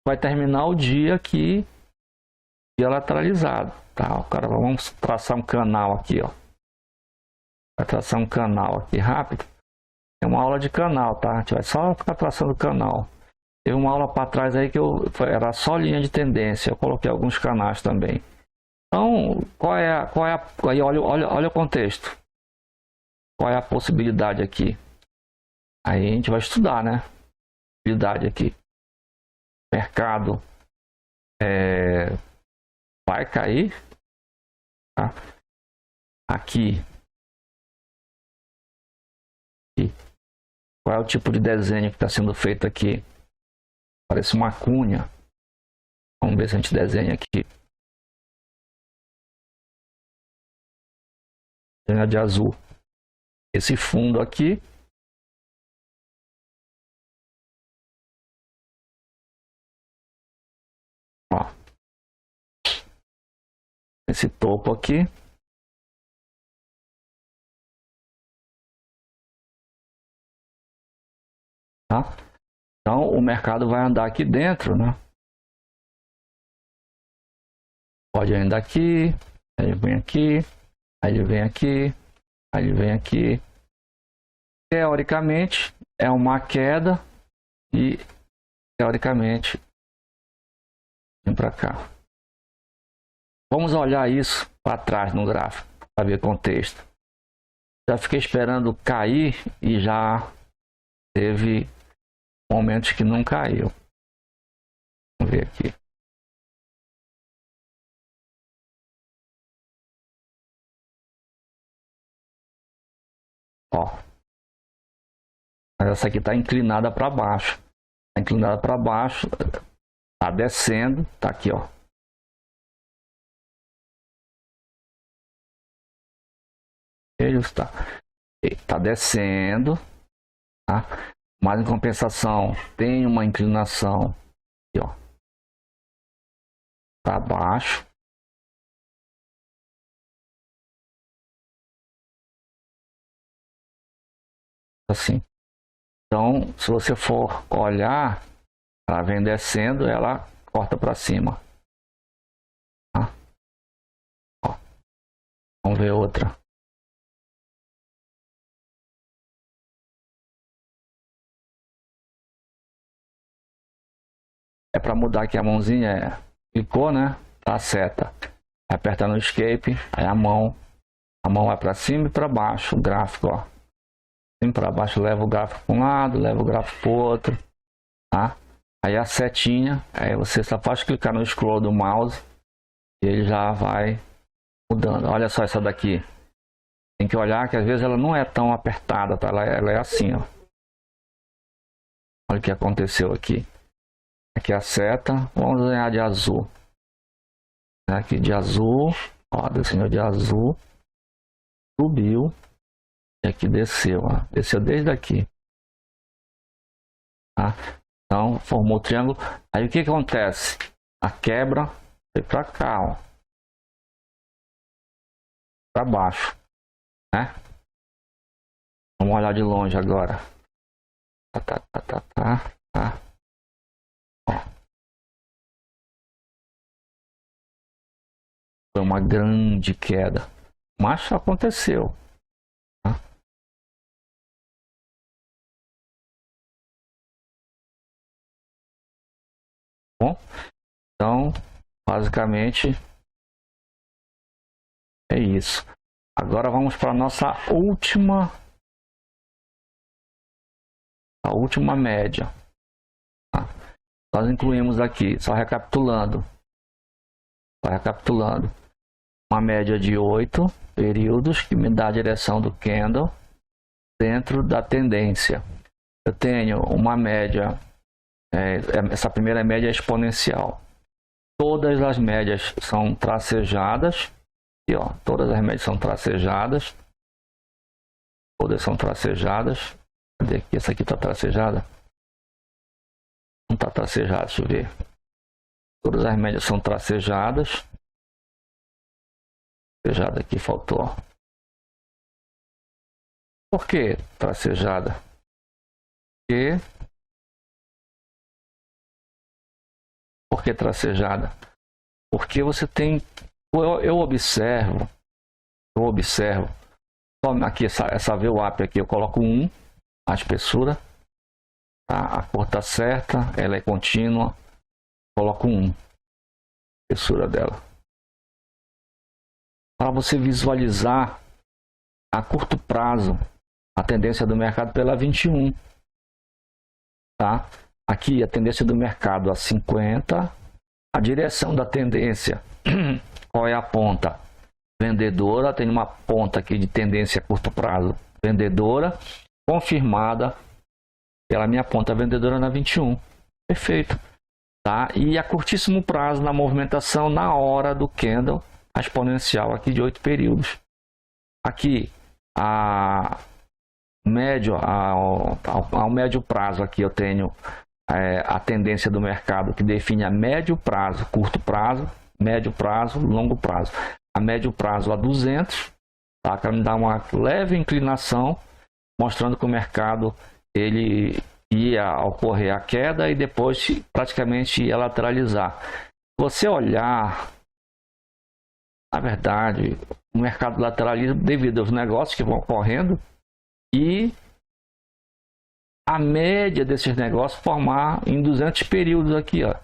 [SPEAKER 1] vai terminar o dia aqui dia lateralizado, tá? O cara, vamos traçar um canal aqui, ó. Vai traçar um canal aqui rápido. É uma aula de canal, tá? A gente vai só ficar traçando o canal. Teve uma aula para trás aí que era só linha de tendência. Eu coloquei alguns canais também. Então, aí olha o contexto. Qual é a possibilidade aqui? Aí a gente vai estudar, né? Possibilidade aqui. Mercado vai cair. Tá? Aqui. Qual é o tipo de desenho que está sendo feito aqui? Parece uma cunha. Vamos ver se a gente desenha aqui. Desenha de azul. Esse fundo aqui. Ó. Esse topo aqui. Tá? Então o mercado vai andar aqui dentro, né? Pode andar aqui, aí ele vem aqui, aí ele vem aqui, aí ele vem aqui. Teoricamente é uma queda e teoricamente vem para cá. Vamos olhar isso para trás no gráfico para ver contexto. Já fiquei esperando cair e já teve momentos que não caiu. Vamos ver aqui. Ó. Mas essa aqui está inclinada para baixo. Está inclinada para baixo. Está descendo. Está aqui, ó. Está descendo. Tá? Mas em compensação tem uma inclinação aqui, ó, para baixo. assim. Então, se você for olhar, ela vem descendo, ela corta para cima. Tá? Ó. Vamos ver outra. É para mudar aqui a mãozinha, clicou, né? Tá a seta. Aperta no escape, aí a mão vai para cima e para baixo, o gráfico, ó. Para baixo, leva o gráfico para um lado, leva o gráfico para o outro, tá? Aí a setinha, aí você só faz clicar no scroll do mouse e ele já vai mudando. Olha só essa daqui, tem que olhar que às vezes ela não é tão apertada, tá? Ela é assim, ó. Olha o que aconteceu aqui. Aqui a seta, vamos desenhar de azul. Aqui de azul, ó, desenhou de azul, subiu. E aqui desceu, ó. Desceu desde aqui. Tá? Então, formou o triângulo. Aí o que acontece? A quebra foi para cá, ó. Para baixo. Né? Vamos olhar de longe agora. Tá. Ó. Foi uma grande queda. Mas aconteceu. Bom, então basicamente é isso. Agora vamos para a nossa última média. Tá? Nós incluímos aqui, só recapitulando, uma média de 8 períodos que me dá a direção do candle dentro da tendência. Eu tenho uma média. Essa primeira média é exponencial. Todas as médias são tracejadas. Aqui, ó, todas as médias são tracejadas. Todas são tracejadas. Cadê aqui? Essa aqui está tracejada? Não está tracejada, deixa eu ver. Todas as médias são tracejadas. Tracejada aqui faltou. Por que tracejada? Por que tracejada? Porque você tem... Eu observo aqui essa VWAP aqui, eu coloco 1, a espessura, tá? A cor tá certa, ela é contínua, coloco 1, a espessura dela. Para você visualizar a curto prazo a tendência do mercado pela 21, tá? Aqui a tendência do mercado a 50, a direção da tendência, qual é a ponta? Vendedora, tem uma ponta aqui de tendência a curto prazo, vendedora, confirmada pela minha ponta vendedora na 21, perfeito, tá? E a curtíssimo prazo na movimentação na hora do candle, a exponencial aqui de 8 períodos. Aqui ao médio prazo aqui eu tenho a tendência do mercado que define a médio prazo, curto prazo, médio prazo, longo prazo. A médio prazo a 200, tá? Para me dar uma leve inclinação, mostrando que o mercado ele ia ocorrer a queda e depois praticamente ia lateralizar. Se você olhar, na verdade, o mercado lateraliza devido aos negócios que vão ocorrendo e a média desses negócios formar em 200 períodos aqui, ó,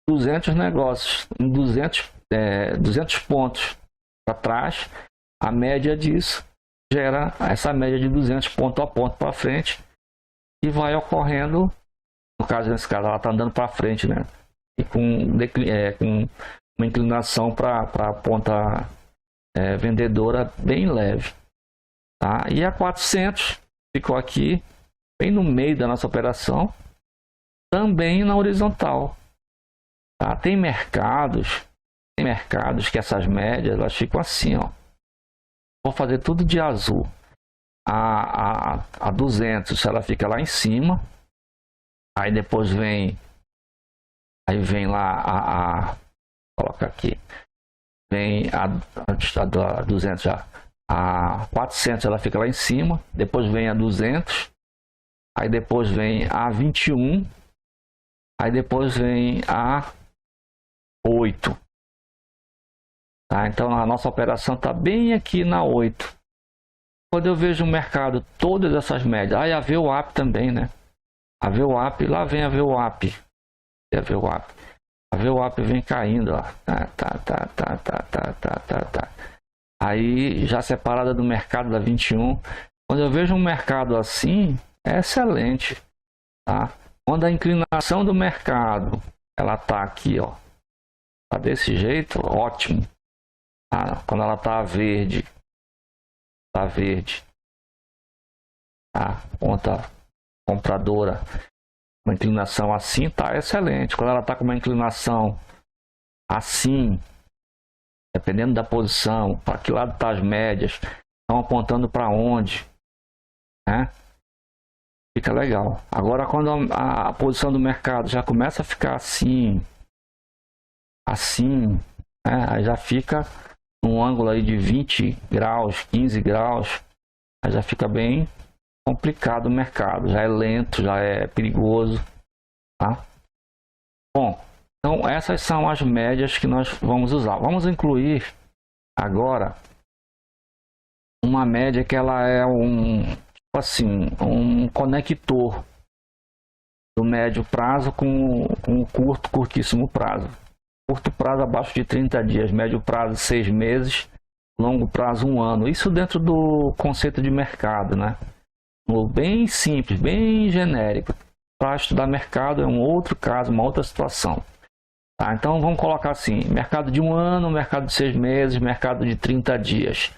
[SPEAKER 1] 200 negócios, em 200 pontos para trás, a média disso gera essa média de 200 ponto a ponto para frente e vai ocorrendo, no caso nesse caso ela está andando para frente, né, e com uma inclinação para a ponta vendedora bem leve, tá? E a 400 ficou aqui bem no meio da nossa operação, também na horizontal, tá? Tem mercados que essas médias elas ficam assim, ó. Vou fazer tudo de azul. A 200 ela fica lá em cima, aí depois vem lá coloca aqui, vem a 200 já, A 400 ela fica lá em cima, depois vem a 200, aí depois vem a 21, aí depois vem a 8. Tá? Então a nossa operação está bem aqui na 8. Quando eu vejo o mercado, todas essas médias, aí a VWAP também, né? A VWAP, lá vem a VWAP. A VWAP vem caindo, ó. Aí já separada do mercado da 21. Quando eu vejo um mercado assim, é excelente, tá? Quando a inclinação do mercado, ela tá aqui, ó. Tá desse jeito, ótimo. Tá? Quando ela tá verde, tá? Ponta compradora, uma inclinação assim, tá excelente. Quando ela tá com uma inclinação assim, dependendo da posição, para que lado tá as médias, estão apontando para onde, né? Fica legal. Agora quando a posição do mercado já começa a ficar assim, né? Aí já fica num ângulo aí de 20 graus, 15 graus, aí já fica bem complicado o mercado, já é lento, já é perigoso, tá? Bom, então essas são as médias que nós vamos usar. Vamos incluir agora uma média que ela é tipo assim, um conector do médio prazo com o curtíssimo prazo. Curto prazo abaixo de 30 dias, médio prazo 6 meses, longo prazo 1 ano. Isso dentro do conceito de mercado, né? Bem simples, bem genérico. Para estudar mercado é um outro caso, uma outra situação. Tá? Então vamos colocar assim, mercado de 1 ano, mercado de 6 meses, mercado de 30 dias.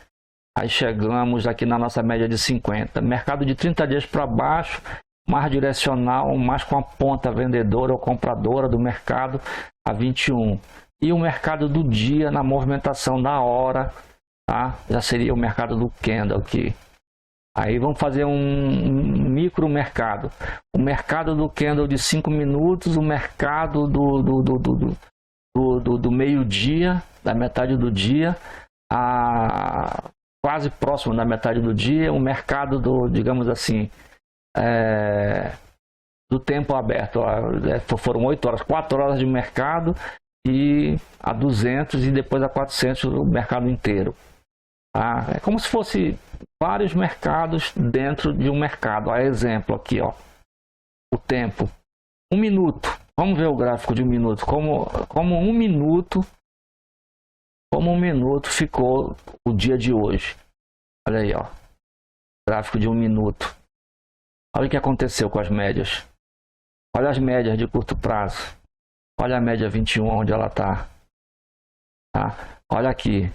[SPEAKER 1] Aí chegamos aqui na nossa média de 50. Mercado de 30 dias para baixo, mais direcional, mais com a ponta vendedora ou compradora do mercado a 21. E o mercado do dia na movimentação da hora, tá? Já seria o mercado do candle aqui. Aí vamos fazer um micro mercado. O mercado do candle de 5 minutos, o mercado do meio-dia, da metade do dia, quase próximo da metade do dia, o mercado do, digamos assim, do tempo aberto. Foram 8 horas, 4 horas de mercado e a 200 e depois a 400 o mercado inteiro. Tá? É como se fosse vários mercados dentro de um mercado. A exemplo aqui, ó, o tempo, 1 minuto. Vamos ver o gráfico de 1 minuto. Como um minuto ficou o dia de hoje. Olha aí, ó, gráfico de 1 minuto. Olha o que aconteceu com as médias. Olha as médias de curto prazo. Olha a média 21, onde ela tá. Olha aqui.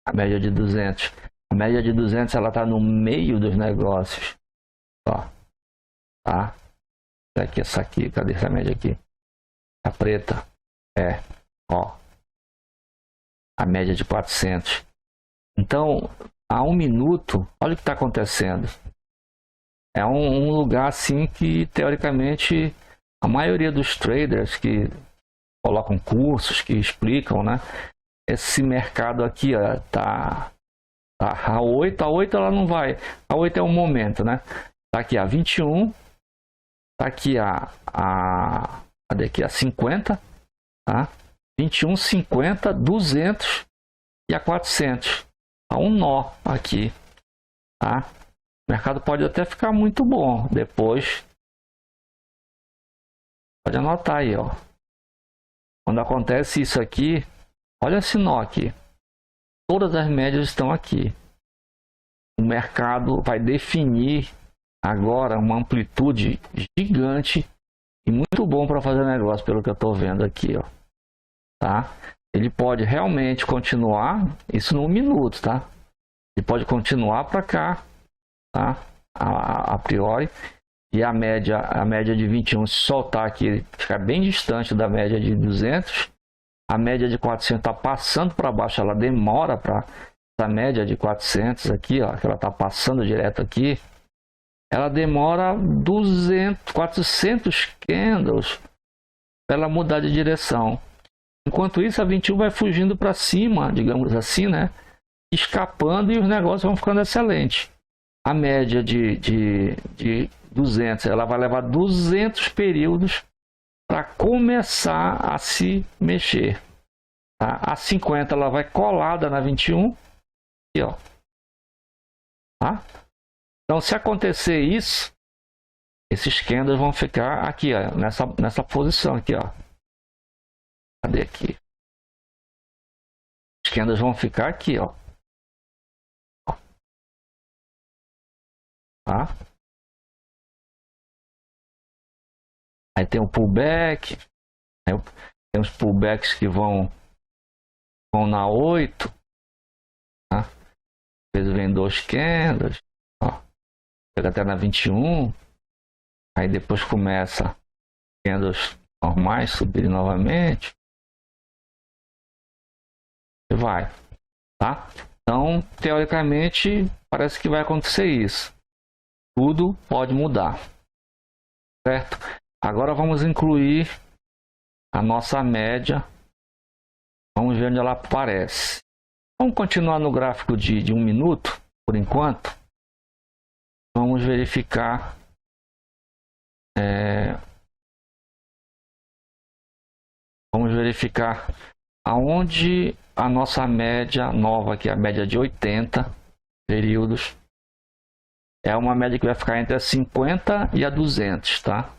[SPEAKER 1] A média de 200. A média de 200 ela está no meio dos negócios. Ó. Tá? Aqui, essa aqui. Cadê essa média aqui? A preta. Ó. A média de 400. Então, a 1 minuto, olha o que está acontecendo. É um lugar assim que, teoricamente, a maioria dos traders que colocam cursos, que explicam, né? Esse mercado aqui, ó, tá a 8, ela não vai, a 8 é um momento, né? Tá aqui a 21, tá aqui cadê aqui a 50, tá? 21, 50, 200 e a 400. Tá um nó aqui, tá? O mercado pode até ficar muito bom depois. Pode anotar aí, ó. Quando acontece isso aqui, olha esse nó aqui. Todas as médias estão aqui. O mercado vai definir agora uma amplitude gigante e muito bom para fazer negócio, pelo que eu estou vendo aqui, ó. Tá? Ele pode realmente continuar, isso no 1 minuto, tá? Ele pode continuar para cá, tá? A priori. E a média de 21, se soltar aqui, ficar bem distante da média de 200. A média de 400 está passando para baixo, ela demora para essa média de 400 aqui, ó, que ela está passando direto aqui. Ela demora 400 candles para ela mudar de direção. Enquanto isso, a 21 vai fugindo para cima, digamos assim, né? escapando e os negócios vão ficando excelentes. A média de 200, ela vai levar 200 períodos para começar a se mexer. Tá? A 50 ela vai colada na 21. Aqui, ó. Tá? Então, se acontecer isso, esses candles vão ficar aqui, ó, nessa posição aqui, ó. Cadê aqui? Os candles vão ficar aqui, ó. Tá? Aí tem o pullback. Tem os pullbacks que vão na 8. Tá? Às vezes vem 2 candles. Ó. Chega até na 21. Aí depois começa candles normais subir novamente. E vai. Tá? Então, teoricamente, parece que vai acontecer isso. Tudo pode mudar. Certo? Agora vamos incluir a nossa média. Vamos ver onde ela aparece. Vamos continuar no gráfico de 1 minuto, por enquanto. Vamos verificar aonde a nossa média nova, aqui a média de 80 períodos, é uma média que vai ficar entre a 50 e a 200, tá?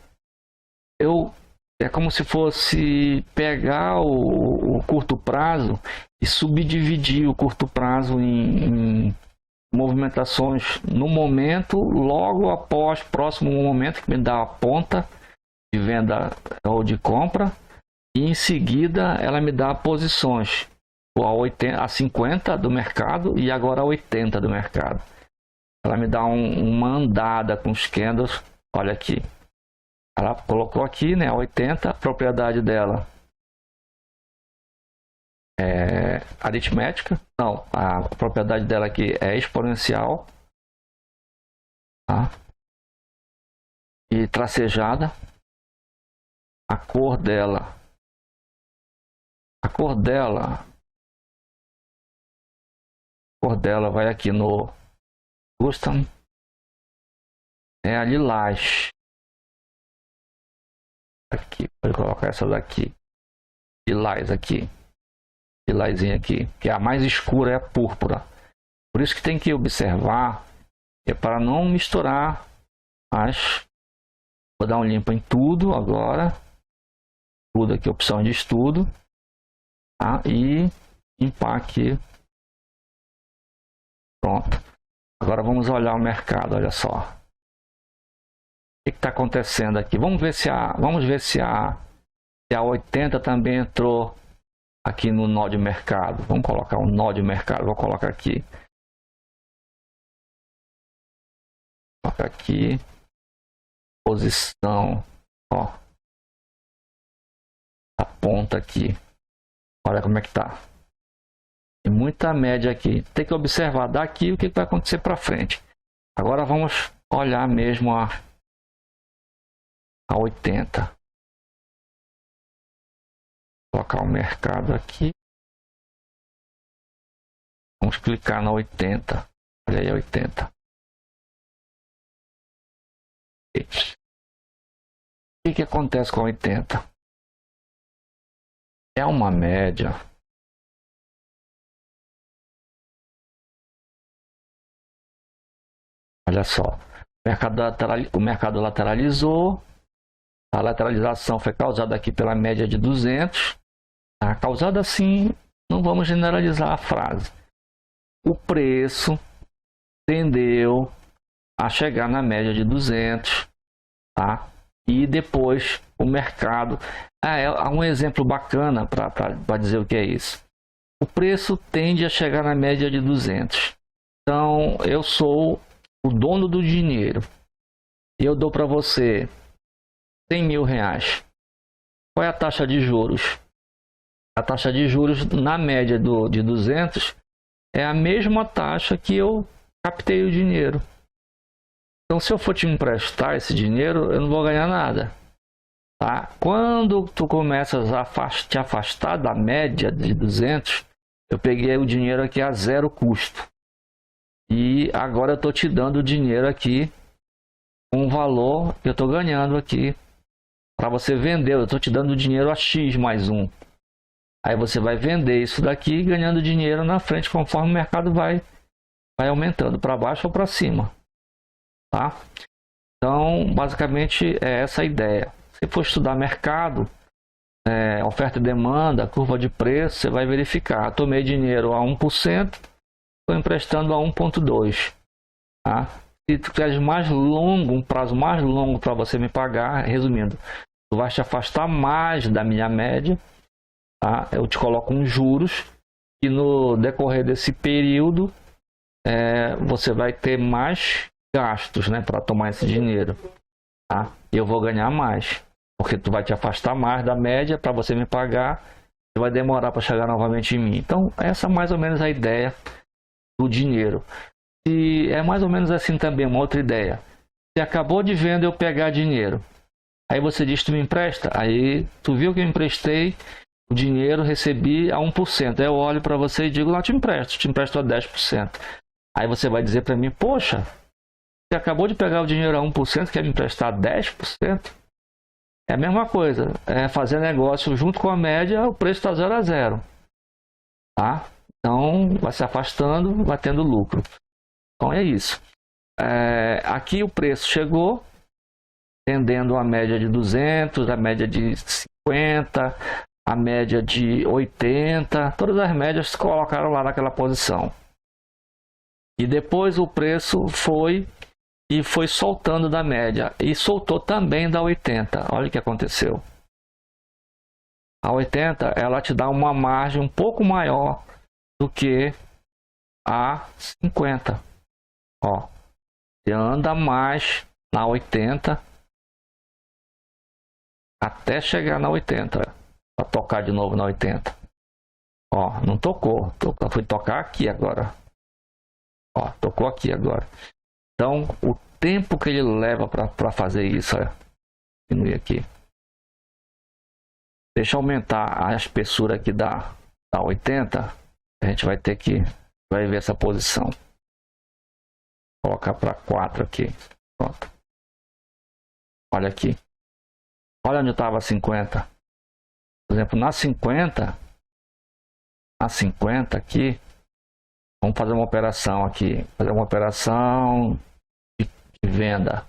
[SPEAKER 1] É como se fosse pegar o curto prazo e subdividir o curto prazo em movimentações no momento, logo após próximo momento que me dá a ponta de venda ou de compra, e em seguida ela me dá posições a 50 do mercado e agora a 80 do mercado. Ela me dá uma andada com os candles. Olha aqui. Ela colocou aqui, né, a 80, a propriedade dela é aritmética. Não, a propriedade dela aqui é exponencial. Tá? E tracejada. A cor dela vai aqui no custom, é a lilás. Aqui, pode colocar essa daqui, lilás aqui, lilazinha aqui, que é a mais escura, é a púrpura. Por isso que tem que observar, para não misturar as. Vou dar um limpo em tudo agora, tudo aqui, opção de estudo, tá? E limpar aqui. Pronto. Agora vamos olhar o mercado, olha só. O que está acontecendo aqui? Vamos ver se a 80 também entrou aqui no nó de mercado. Vamos colocar um nó de mercado. Vou colocar aqui. Vou colocar aqui. Posição. Ó. A ponta aqui. Olha como é que tá. Tem muita média aqui. Tem que observar daqui o que vai acontecer para frente. Agora vamos olhar mesmo a 80. Vou colocar o mercado aqui. Vamos clicar na 80. Olha aí a 80. O que acontece com a 80? É uma média. Olha só. O mercado lateralizou. A lateralização foi causada aqui pela média de 200. Tá? Causada assim, não vamos generalizar a frase. O preço tendeu a chegar na média de 200. Tá? E depois o mercado... há um exemplo bacana para dizer o que é isso. O preço tende a chegar na média de 200. Então, eu sou o dono do dinheiro. E eu dou para você 100 mil reais. Qual é a taxa de juros? A taxa de juros na média de 200 é a mesma taxa que eu captei o dinheiro. Então, se eu for te emprestar esse dinheiro, eu não vou ganhar nada. Tá? Quando tu começas a te afastar da média de 200, Eu peguei o dinheiro aqui a 0 custo. E agora eu estou te dando o dinheiro aqui, um valor que eu estou ganhando aqui. Para você vender, eu estou te dando o dinheiro a X mais 1. Aí você vai vender isso daqui ganhando dinheiro na frente conforme o mercado vai aumentando para baixo ou para cima. Tá? Então, basicamente é essa a ideia. Se for estudar mercado, oferta e demanda, curva de preço, você vai verificar. Tomei dinheiro a 1%, estou emprestando a 1,2%. Tá? Se tu queres mais longo, um prazo mais longo para você me pagar, resumindo, tu vai te afastar mais da minha média. Tá? Eu te coloco uns juros e no decorrer desse período você vai ter mais gastos, né, para tomar esse dinheiro. Tá? E eu vou ganhar mais, porque tu vai te afastar mais da média para você me pagar, e vai demorar para chegar novamente em mim. Então essa é mais ou menos a ideia do dinheiro. E é mais ou menos assim também uma outra ideia. Se acabou de venda eu pegar dinheiro, aí você diz tu me empresta, aí tu viu que eu emprestei o dinheiro, recebi a 1%, aí eu olho para você e digo, não, te empresto a 10%. Aí você vai dizer para mim, poxa, você acabou de pegar o dinheiro a 1%, quer me emprestar 10%? É a mesma coisa, é fazer negócio junto com a média, o preço está 0 a 0. Tá? Então, vai se afastando, vai tendo lucro. Então, é isso. Aqui o preço chegou, tendendo a média de 200, a média de 50, a média de 80, todas as médias se colocaram lá naquela posição. E depois o preço foi soltando da média e soltou também da 80. Olha o que aconteceu. A 80 ela te dá uma margem um pouco maior do que a 50. Ó, você anda mais na 80 até chegar na 80 para tocar de novo na 80. Ó, não tocou, fui tocar aqui agora. Ó, tocou aqui agora. Então, o tempo que ele leva para fazer isso, diminuir aqui. Deixa eu aumentar a espessura aqui da 80. A gente vai ter que ver essa posição. Vou colocar para 4 aqui. Pronto. Olha aqui. Olha onde estava a 50. Por exemplo, na 50 aqui, vamos fazer uma operação aqui. Fazer uma operação de venda.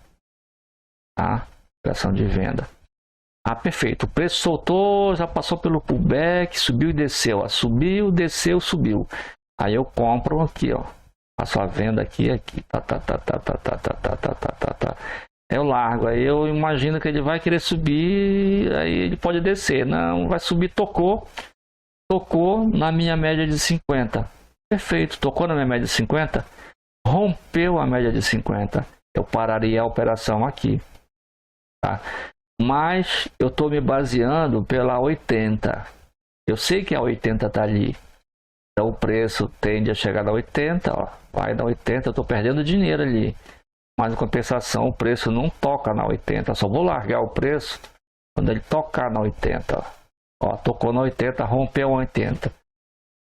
[SPEAKER 1] Tá? Operação de venda. Ah, perfeito. O preço soltou, já passou pelo pullback, subiu e desceu. Subiu, desceu, subiu. Aí eu compro aqui, ó. Faço a venda aqui. Eu largo. Aí eu imagino que ele vai querer subir, aí ele pode descer. Não, vai subir, tocou na minha média de 50. Perfeito, tocou na minha média de 50, rompeu a média de 50. Eu pararia a operação aqui. Tá? Mas eu estou me baseando pela 80. Eu sei que a 80 está ali. Então o preço tende a chegar na 80. Ó. Vai na 80, eu estou perdendo dinheiro ali. Mas em compensação o preço não toca na 80. Eu só vou largar o preço quando ele tocar na 80. Ó, tocou na 80, rompeu a 80.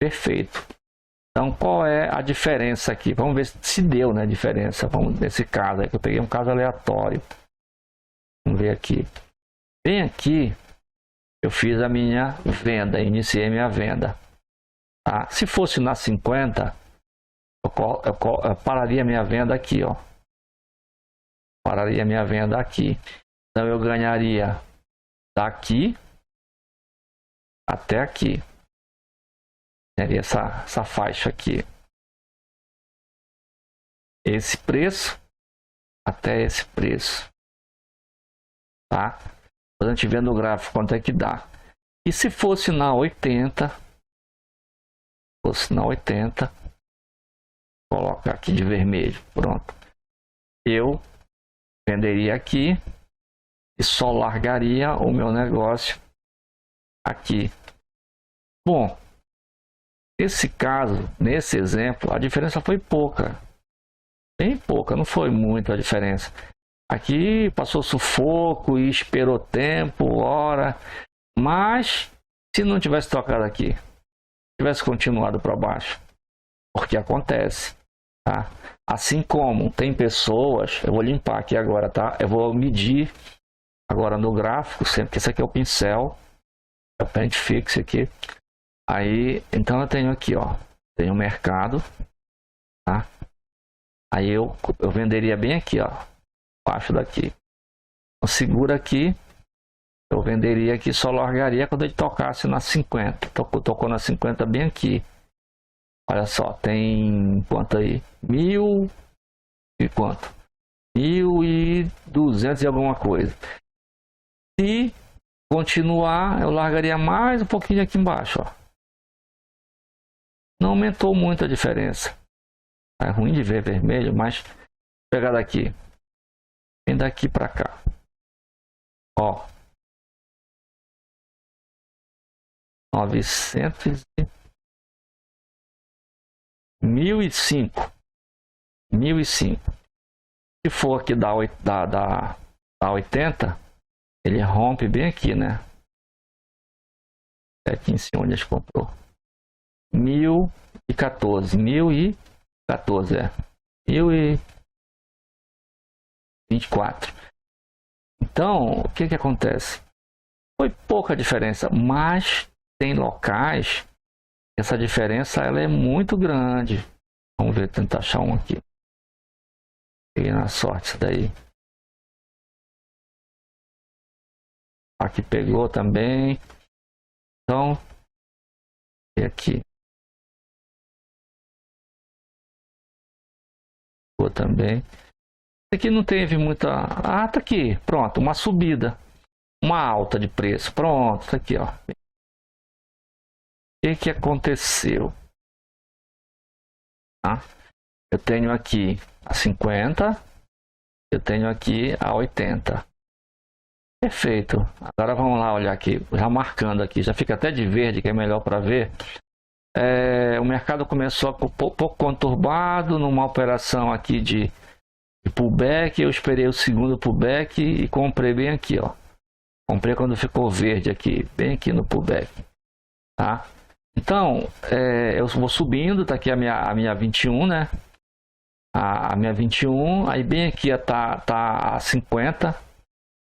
[SPEAKER 1] Perfeito. Então qual é a diferença aqui? Vamos ver se deu, né, diferença. Vamos nesse caso aí que eu peguei um caso aleatório. Vamos ver aqui. Bem aqui, eu fiz a minha venda, iniciei minha venda. Tá? Se fosse na 50, eu pararia minha venda aqui, ó. Pararia minha venda aqui. Então eu ganharia daqui até aqui. Teria essa faixa aqui. Esse preço até esse preço. Tá? A gente vê no gráfico quanto é que dá. E se fosse na 80, vou colocar aqui de vermelho, pronto. Eu venderia aqui e só largaria o meu negócio aqui. Bom, nesse caso, nesse exemplo, a diferença foi pouca. Bem pouca, não foi muito a diferença. Aqui passou sufoco e esperou tempo, hora. Mas se não tivesse tocado aqui, tivesse continuado para baixo, porque acontece, tá? Assim como tem pessoas, eu vou limpar aqui agora, tá? Eu vou medir agora no gráfico, sempre que esse aqui é o pincel, é o pente fixo aqui. Aí, então eu tenho aqui, ó, tenho o mercado, tá? Aí eu venderia bem aqui, ó, abaixo daqui. Então, segura aqui, eu venderia aqui, só largaria quando ele tocasse na 50. Tocou na 50 bem aqui. Olha só, tem quanto aí? 1.000 e quanto? 1.200 e alguma coisa. Se continuar, eu largaria mais um pouquinho aqui embaixo, ó. Não aumentou muito a diferença. É ruim de ver vermelho, mas vou pegar daqui. Vem daqui para cá. Ó. 900 e 1.005. 1.005. Se for aqui da 80, ele rompe bem aqui, né? É aqui em cima onde a gente comprou. 1.014. 1.014, é. 1.024. Então, o que acontece? Foi pouca diferença, mas tem locais que essa diferença ela é muito grande. Vamos ver, tentar achar um aqui. Peguei na sorte isso daí. Aqui pegou também. Então, e aqui. Pegou também. Aqui não teve muita... Ah, tá aqui. Pronto, uma subida. Uma alta de preço. Pronto, tá aqui, ó. O que aconteceu? Tá? Eu tenho aqui a 50. Eu tenho aqui a 80. Perfeito. Agora vamos lá olhar aqui. Já marcando aqui. Já fica até de verde, que é melhor para ver. O mercado começou um pouco conturbado. Numa operação aqui de pullback. Eu esperei o segundo pullback e comprei bem aqui, ó. Comprei quando ficou verde aqui. Bem aqui no pullback. Tá? Então, eu vou subindo, tá aqui a minha 21, né? A minha 21, aí bem aqui tá a 50.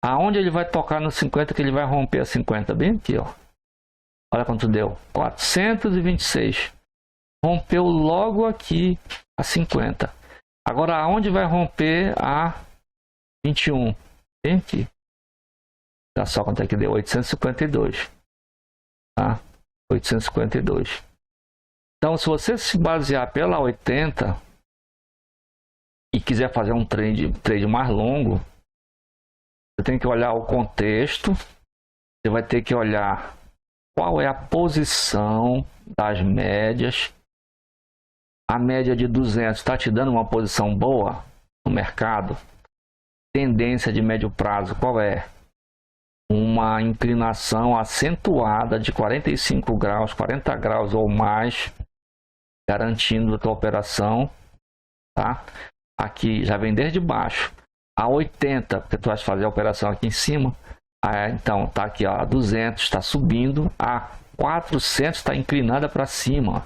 [SPEAKER 1] Aonde ele vai tocar no 50 que ele vai romper a 50? Bem aqui, ó. Olha quanto deu. 426. Rompeu logo aqui a 50. Agora, aonde vai romper a 21? Bem aqui. Olha só quanto é que deu. 852. Tá? 852. Então, se você se basear pela 80 e quiser fazer um trade mais longo, você tem que olhar o contexto, você vai ter que olhar qual é a posição das médias. A média de 200 está te dando uma posição boa no mercado. Tendência de médio prazo qual é? Uma inclinação acentuada de 45 graus, 40 graus ou mais, garantindo a tua operação, tá? Aqui já vem desde baixo a 80, porque tu vai fazer a operação aqui em cima. Então tá aqui, ó, a 200 está subindo, a 400 está inclinada para cima.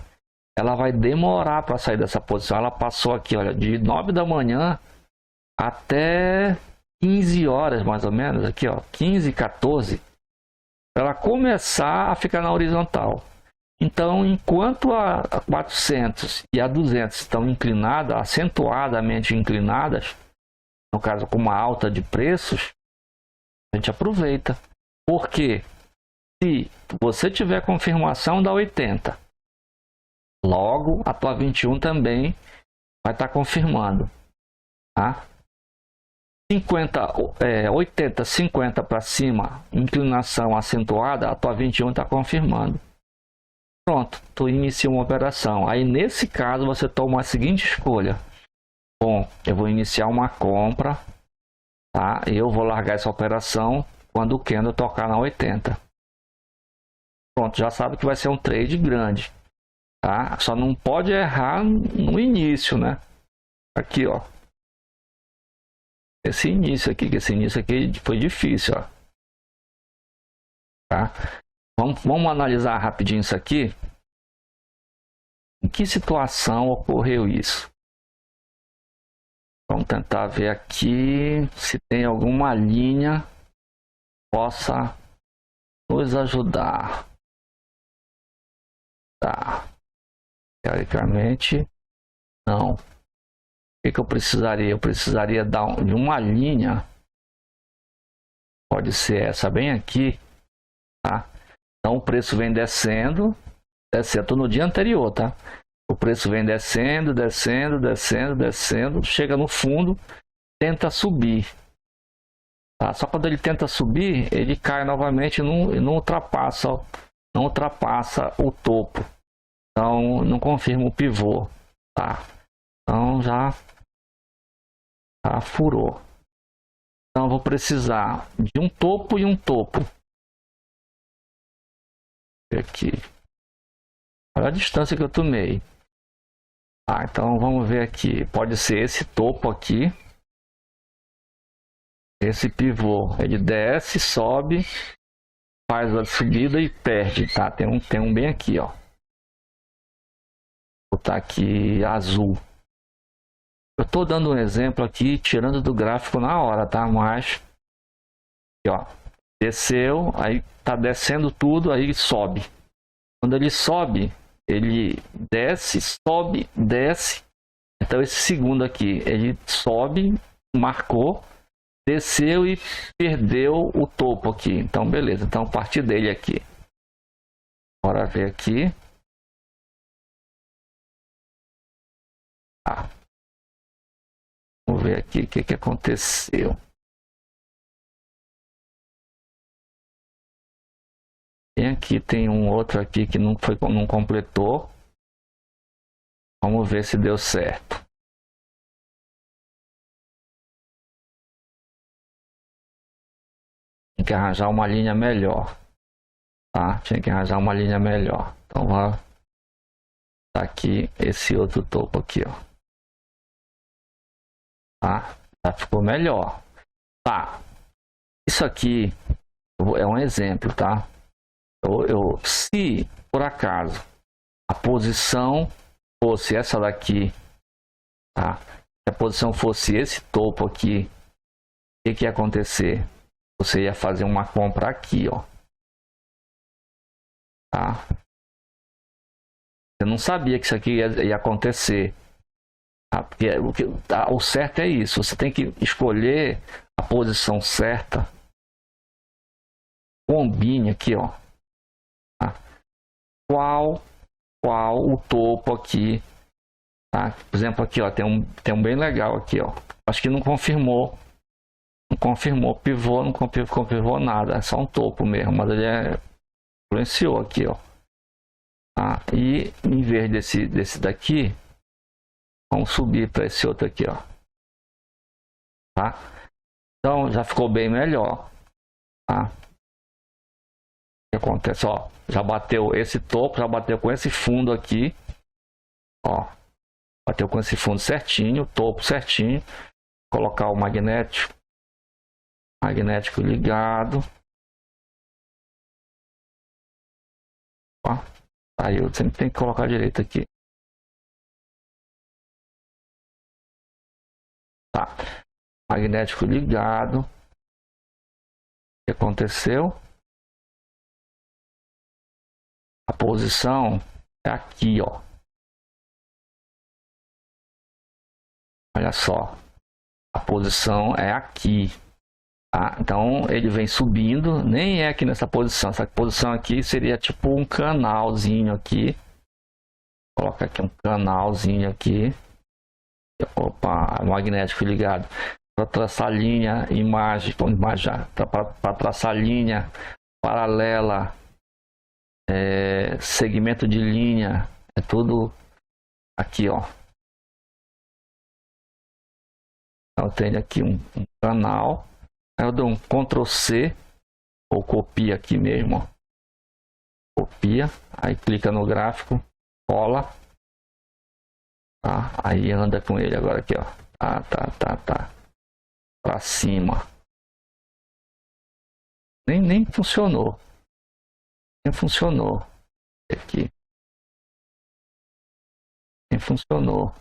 [SPEAKER 1] Ela vai demorar para sair dessa posição. Ela passou aqui, olha, de 9 da manhã até 15 horas mais ou menos, aqui ó, 15, 14, para ela começar a ficar na horizontal. Então, enquanto a 400 e a 200 estão inclinadas, acentuadamente inclinadas, no caso com uma alta de preços, a gente aproveita. Porque se você tiver confirmação da 80, logo a tua 21 também vai estar confirmando, tá? 80, 50 para cima, inclinação acentuada, a tua 21 está confirmando. Pronto, tu inicia uma operação. Aí nesse caso você toma a seguinte escolha: bom, eu vou iniciar uma compra, tá? Eu vou largar essa operação quando o candle tocar na 80. Pronto, já sabe que vai ser um trade grande, tá? Só não pode errar no início, né? Aqui, ó. Esse início aqui foi difícil, ó. Tá? Vamos analisar rapidinho isso aqui. Em que situação ocorreu isso? Vamos tentar ver aqui se tem alguma linha que possa nos ajudar. Tá. Teoricamente, não. O que eu precisaria? Eu precisaria de uma linha. Pode ser essa bem aqui. Tá? Então o preço vem descendo. Descendo no dia anterior, tá? O preço vem descendo, descendo, descendo, descendo. Chega no fundo, tenta subir. Tá? Só quando ele tenta subir, ele cai novamente e não ultrapassa o topo. Então não confirma o pivô, tá? Então já furou. Então eu vou precisar de um topo e um topo. Aqui. Olha a distância que eu tomei. Tá, então vamos ver aqui. Pode ser esse topo aqui. Esse pivô. Ele desce, sobe, faz a subida e perde, tá? Tem um bem aqui, ó. Vou botar aqui azul. Eu tô dando um exemplo aqui, tirando do gráfico na hora, tá? Mas, aqui, ó. Desceu, aí tá descendo tudo, aí sobe. Quando ele sobe, ele desce, sobe, desce. Então esse segundo aqui, ele sobe, marcou, desceu e perdeu o topo aqui. Então beleza, então a partir dele aqui. Bora ver aqui. Ah. Vamos ver aqui o que aconteceu. E aqui tem um outro aqui que não completou. Vamos ver se deu certo. Tem que arranjar uma linha melhor. Tá? Tinha que arranjar uma linha melhor. Então vou tá aqui esse outro topo aqui, ó. Tá? Já ficou melhor. Tá. Isso aqui é um exemplo, tá? Se por acaso a posição fosse essa daqui, tá? Se a posição fosse esse topo aqui, o que ia acontecer? Você ia fazer uma compra aqui, ó. Tá? Você não sabia que isso aqui ia acontecer. Tá? Porque o certo é isso. Você tem que escolher a posição certa. Combine aqui, ó. Tá? Qual o topo aqui, tá? Por exemplo, aqui, ó, tem um bem legal aqui, ó. Acho que não confirmou pivô, não confirmou nada, é só um topo mesmo, mas ele influenciou aqui, ó. Tá? E em vez desse daqui, vamos subir para esse outro aqui, ó. Tá? Então já ficou bem melhor, tá? O que acontece, ó, já bateu esse topo, já bateu com esse fundo aqui, ó, bateu com esse fundo certinho, topo certinho. Vou colocar o magnético ligado, ó, aí eu sempre tenho que colocar direito aqui, tá? Magnético ligado. O que aconteceu? A posição é aqui, ó. Olha só, a posição é aqui, tá? Então ele vem subindo, nem é aqui nessa posição. Essa posição aqui seria tipo um canalzinho aqui. Vou colocar aqui um canalzinho aqui. Opa, magnético ligado. Para traçar linha, imagem, para traçar linha paralela, segmento de linha, é tudo aqui, ó. Então, eu tenho aqui um canal, aí eu dou um Ctrl C ou copia aqui mesmo, ó. Copia, aí clica no gráfico, cola, tá? Aí anda com ele agora aqui, ó. Tá. Para cima. Nem funcionou. Nem funcionou. Aqui. Nem funcionou.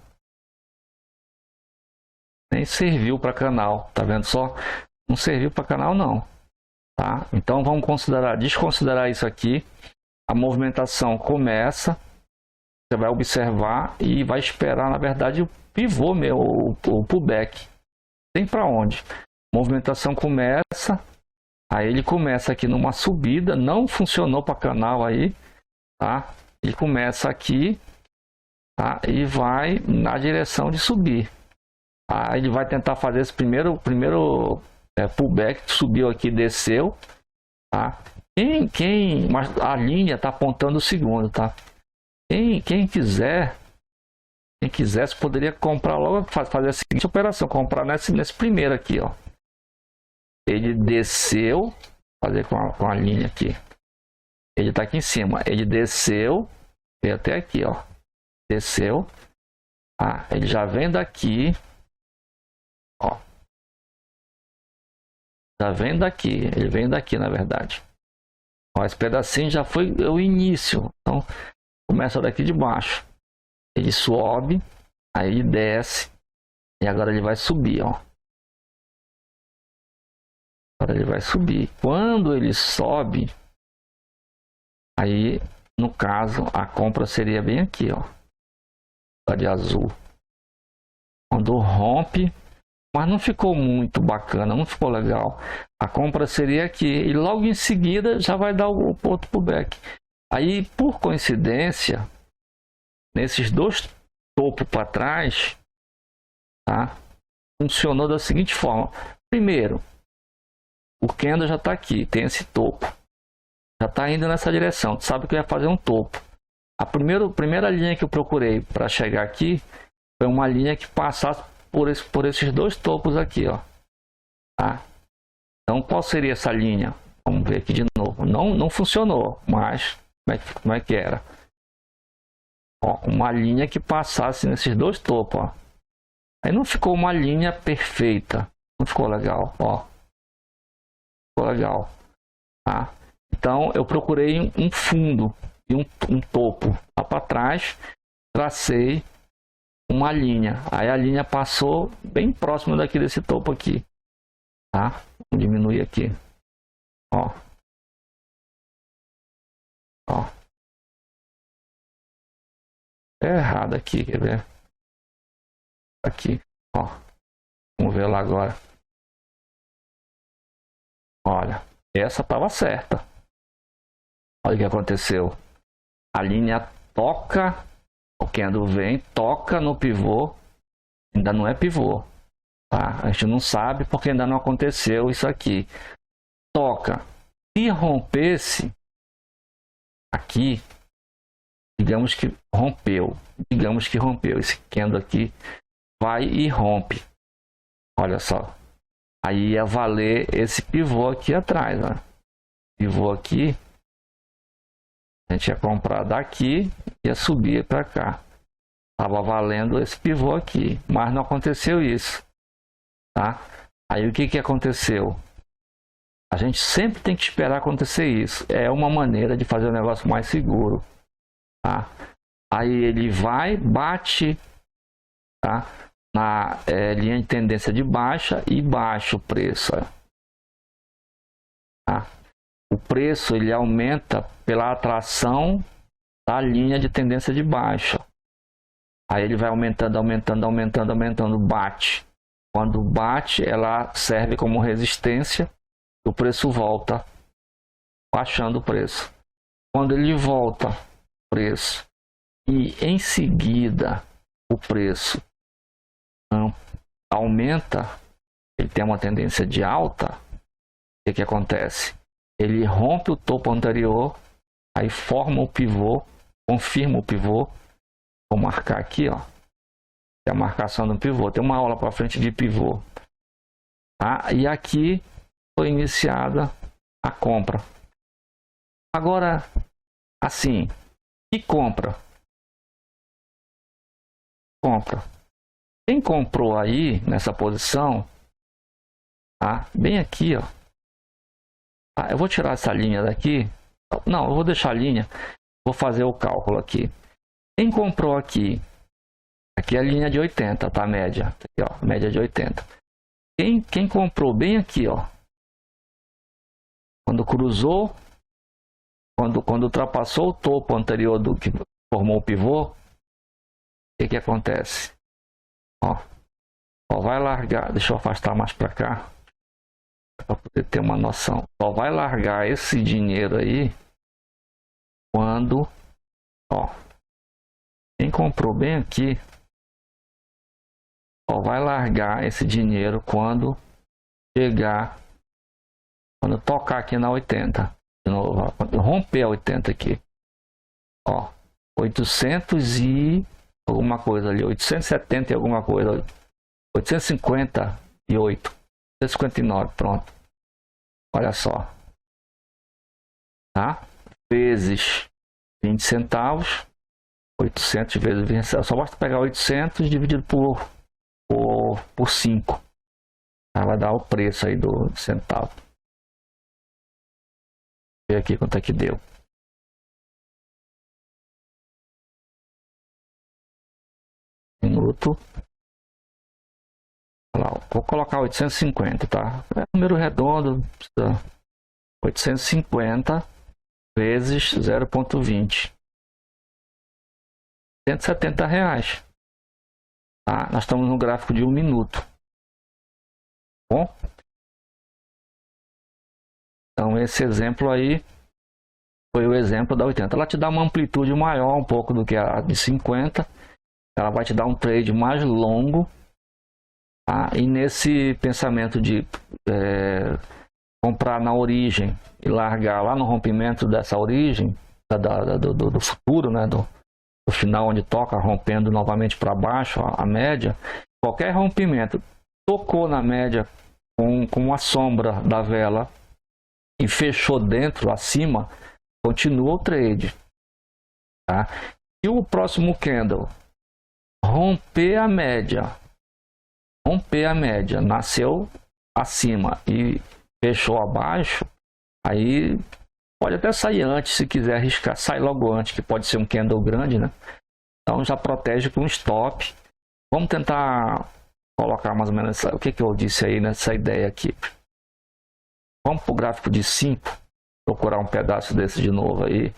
[SPEAKER 1] Nem serviu para canal. Tá vendo só? Não serviu para canal não. Tá? Então vamos desconsiderar isso aqui. A movimentação começa. Você vai observar e vai esperar, na verdade, o pivô meu, o pullback. Tem para onde? Movimentação começa. Aí ele começa aqui numa subida. Não funcionou para canal aí. Tá? Ele começa aqui. Tá? E vai na direção de subir. Aí ele vai tentar fazer esse primeiro pullback. Subiu aqui, desceu. Tá? Mas a linha está apontando o segundo, tá? Quem quiser, você poderia comprar logo, fazer a seguinte operação, comprar nesse primeiro aqui, ó. Ele desceu, fazer com a linha aqui. Ele está aqui em cima, ele desceu, veio até aqui, ó. Desceu, tá? Ele já vem daqui, ó. Já vem daqui, ele vem daqui, na verdade. Ó, esse pedacinho já foi o início, então começa daqui de baixo. Ele sobe, aí ele desce e agora ele vai subir, ó. Agora ele vai subir. Quando ele sobe, aí no caso a compra seria bem aqui, ó. Tá de azul. Quando rompe, mas não ficou muito bacana, não ficou legal. A compra seria aqui e logo em seguida já vai dar o outro pullback. Aí, por coincidência, nesses dois topos para trás, tá? Funcionou da seguinte forma. Primeiro, o candle já está aqui, tem esse topo. Já está indo nessa direção. Tu sabe que eu ia fazer um topo. A primeira linha que eu procurei para chegar aqui foi uma linha que passasse por esses dois topos aqui, ó. Tá? Então, qual seria essa linha? Vamos ver aqui de novo. Não funcionou, mas como é que era? Ó, uma linha que passasse nesses dois topos, ó. Aí não ficou uma linha perfeita, não ficou legal, ó. Ficou legal, tá? Então eu procurei um fundo e um topo lá para trás, tracei uma linha. Aí a linha passou bem próximo daqui desse topo aqui, tá? Vou diminuir aqui, ó. Ó. É errado aqui, quer ver? Aqui, ó. Vamos ver lá agora. Olha, essa estava certa. Olha o que aconteceu. A linha toca, o candle vem, toca no pivô. Ainda não é pivô, tá? A gente não sabe porque ainda não aconteceu isso aqui. Toca. Se rompesse aqui, digamos que rompeu. Esse candle aqui vai e rompe. Olha só. Aí ia valer esse pivô aqui atrás, ó. Pivô aqui. A gente ia comprar daqui e ia subir para cá. Tava valendo esse pivô aqui, mas não aconteceu isso, tá? Aí o que aconteceu? A gente sempre tem que esperar acontecer isso. É uma maneira de fazer o negócio mais seguro, tá? Aí ele vai, bate, tá? Na linha de tendência de baixa e baixa o preço, tá? O preço ele aumenta pela atração da linha de tendência de baixa. Aí ele vai aumentando, bate. Quando bate, ela serve como resistência, o preço volta, baixando o preço. Quando ele volta o preço e em seguida o preço aumenta, ele tem uma tendência de alta, o que acontece? Ele rompe o topo anterior, aí forma o pivô, confirma o pivô. Vou marcar aqui, ó. É a marcação do pivô. Tem uma aula para frente de pivô. Tá? E aqui foi iniciada a compra. Agora, assim, que compra? Compra. Quem comprou aí nessa posição, tá? Bem aqui, ó. Ah, eu vou tirar essa linha daqui. Não, eu vou deixar a linha. Vou fazer o cálculo aqui. Quem comprou aqui Aqui é a linha de 80, tá? A média. Aqui, ó, média de 80. Quem comprou bem aqui, ó, quando cruzou, quando ultrapassou o topo anterior do que formou o pivô, o que acontece? Ó, vai largar, deixa eu afastar mais para cá, para poder ter uma noção. Só vai largar esse dinheiro aí quando, ó, quem comprou bem aqui, ó, vai largar esse dinheiro quando chegar, quando tocar aqui na 80, de novo, romper a 80 aqui, ó, 800 e alguma coisa ali, 870 e alguma coisa, 858, 859, pronto. Olha só, tá? Vezes 20 centavos, 800 vezes 20 centavos, só basta pegar 800 dividido por 5, tá? Vai dar o preço aí do centavo. Vê aqui quanto é que deu. Minuto. Olha lá, vou colocar 850, tá? É número redondo, 850 vezes 0,20. R$170. Tá? Nós estamos no gráfico de 1 minuto. Bom? Então esse exemplo aí foi o exemplo da 80. Ela te dá uma amplitude maior um pouco do que a de 50. Ela vai te dar um trade mais longo. Tá? E nesse pensamento de comprar na origem e largar lá no rompimento dessa origem, do futuro, né? Do final onde toca, rompendo novamente para baixo a média, qualquer rompimento tocou na média com a sombra da vela e fechou dentro, acima, continua o trade. Tá? E o próximo candle romper a média, nasceu acima e fechou abaixo, aí pode até sair antes, se quiser arriscar, sai logo antes, que pode ser um candle grande, né? Então já protege com stop. Vamos tentar colocar mais ou menos o que eu disse aí nessa ideia aqui. Vamos para o gráfico de 5, procurar um pedaço desse de novo aí,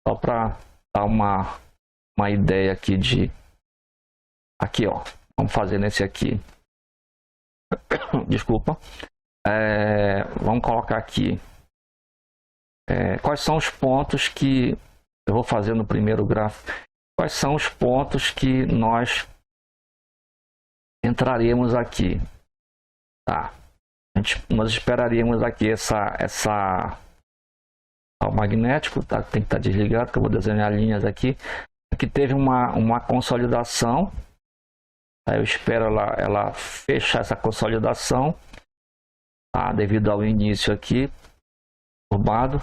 [SPEAKER 1] só para dar uma ideia aqui de... Aqui, ó, vamos fazer nesse aqui. Desculpa. Vamos colocar aqui. Quais são os pontos que eu vou fazer no primeiro gráfico? Quais são os pontos que nós entraremos aqui? Tá. Nós esperaríamos aqui o magnético, tá? Tem que estar desligado, que eu vou desenhar linhas aqui. Aqui teve uma consolidação. Aí eu espero ela fechar essa consolidação, tá? Devido ao início aqui turbado.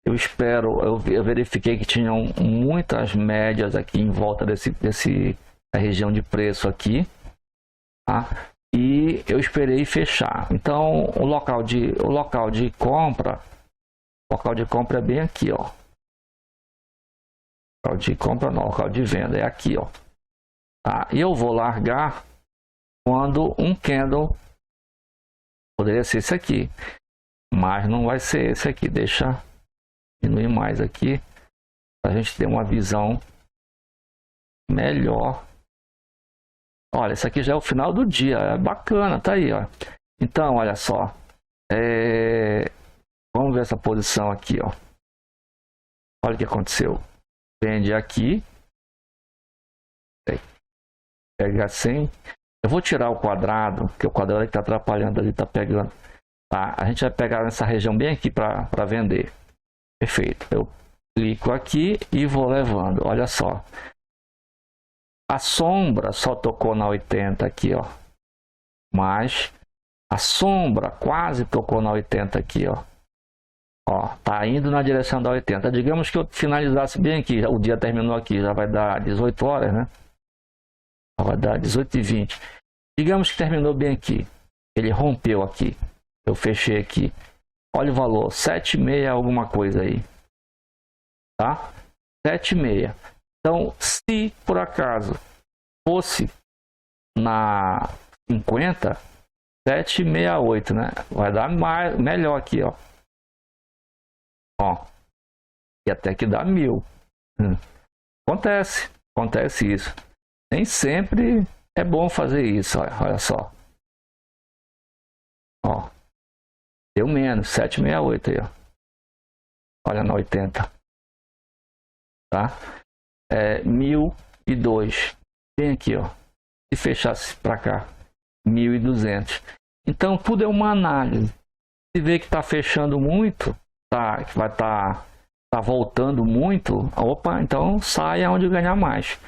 [SPEAKER 1] Eu verifiquei que tinham muitas médias aqui em volta da região de preço aqui, tá? E eu esperei fechar. Então o local de compra é bem aqui, ó. Local de compra não, local de venda é aqui, ó. Tá? E eu vou largar quando um candle, poderia ser esse aqui, mas não vai ser esse aqui. Deixa diminuir mais aqui para a gente ter uma visão melhor. Olha, esse aqui já é o final do dia, é bacana, tá aí, ó. Então, olha só, vamos ver essa posição aqui, ó. Olha o que aconteceu. Vende aqui. Pega 100. Eu vou tirar o quadrado, porque o quadrado está atrapalhando ali, está pegando. Tá? A gente vai pegar nessa região bem aqui para vender. Perfeito. Eu clico aqui e vou levando. Olha só. A sombra só tocou na 80 aqui, ó. Mas a sombra quase tocou na 80 aqui, ó. Ó, tá indo na direção da 80. Digamos que eu finalizasse bem aqui. O dia terminou aqui, já vai dar 18 horas, né? Vai dar 18h20. Digamos que terminou bem aqui. Ele rompeu aqui. Eu fechei aqui. Olha o valor. 7,6 alguma coisa aí. Tá? 7,6. Então, se por acaso fosse na 50, 768, né? Vai dar melhor aqui, ó. Ó. E até que dá 1000. Acontece isso. Nem sempre é bom fazer isso, olha só. Ó. Deu menos, 768 aí, ó. Olha na 80. Tá? 1002. Bem aqui, ó. Se fechasse para cá, 1200. Então tudo é uma análise. Se vê que está fechando muito, que vai estar voltando muito, opa, então sai aonde ganhar mais.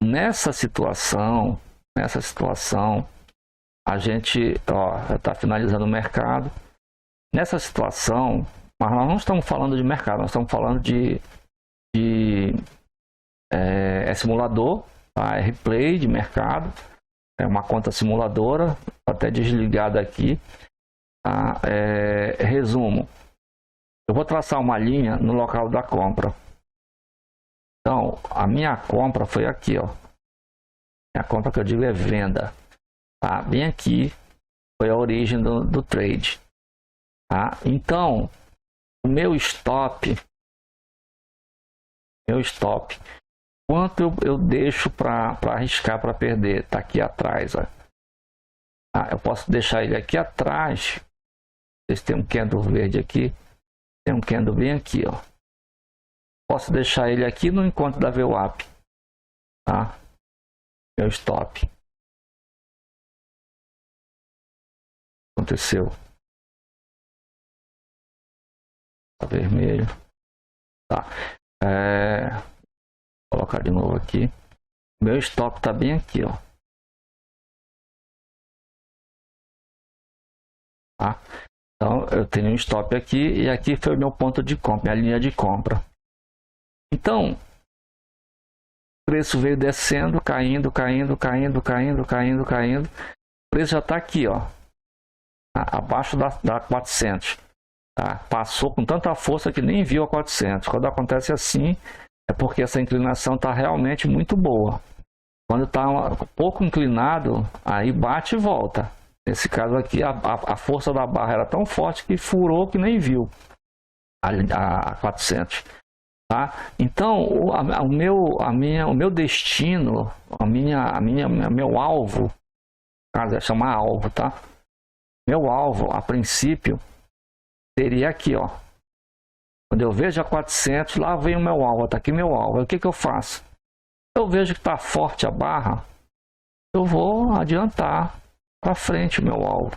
[SPEAKER 1] Nessa situação, a gente, ó, está finalizando o mercado. Nessa situação, mas nós não estamos falando de mercado, nós estamos falando de simulador, tá? Replay de mercado, é uma conta simuladora, até desligada aqui. Tá? Resumo, eu vou traçar uma linha no local da compra. Então, a minha compra foi aqui, ó. A compra que eu digo é venda. Tá? Bem aqui foi a origem do trade. Tá? Então, o meu stop, quanto eu deixo para arriscar para perder? Tá aqui atrás, ó. Tá? Eu posso deixar ele aqui atrás. Vocês têm um candle verde aqui, tem um candle bem aqui, ó. Posso deixar ele aqui no encontro da VWAP, tá? Meu stop. Aconteceu. Tá vermelho. Tá. Vou colocar de novo aqui. Meu stop tá bem aqui, ó. Tá? Então eu tenho um stop aqui e aqui foi o meu ponto de compra, minha linha de compra. Então o preço veio descendo, caindo. O preço já está aqui, ó, abaixo da 400. Tá? Passou com tanta força que nem viu a 400. Quando acontece assim, é porque essa inclinação está realmente muito boa. Quando está pouco inclinado, aí bate e volta. Nesse caso aqui, a força da barra era tão forte que furou que nem viu a 400. Tá? Então, o meu destino, meu alvo, caso é chamar alvo, tá? Meu alvo, a princípio, seria aqui, ó. Quando eu vejo a 400, lá vem o meu alvo, tá aqui meu alvo. O que eu faço? Eu vejo que está forte a barra, eu vou adiantar para frente o meu alvo,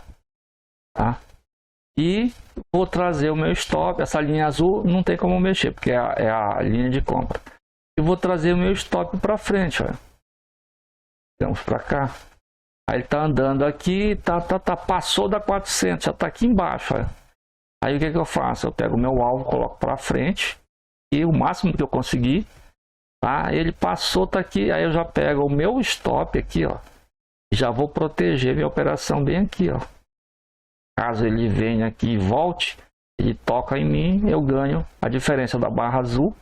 [SPEAKER 1] tá? E vou trazer o meu stop. Essa linha azul não tem como mexer, porque é a linha de compra. Eu vou trazer o meu stop para frente, olha. Vamos para cá. Aí ele tá andando aqui, passou da 400, já está aqui embaixo, olha. Aí o que eu faço? Eu pego o meu alvo, coloco para frente e o máximo que eu conseguir, tá? Ele passou, tá aqui, aí eu já pego o meu stop aqui, ó, e já vou proteger minha operação bem aqui, ó. Caso ele venha aqui e volte, ele toca em mim, eu ganho a diferença da barra azul,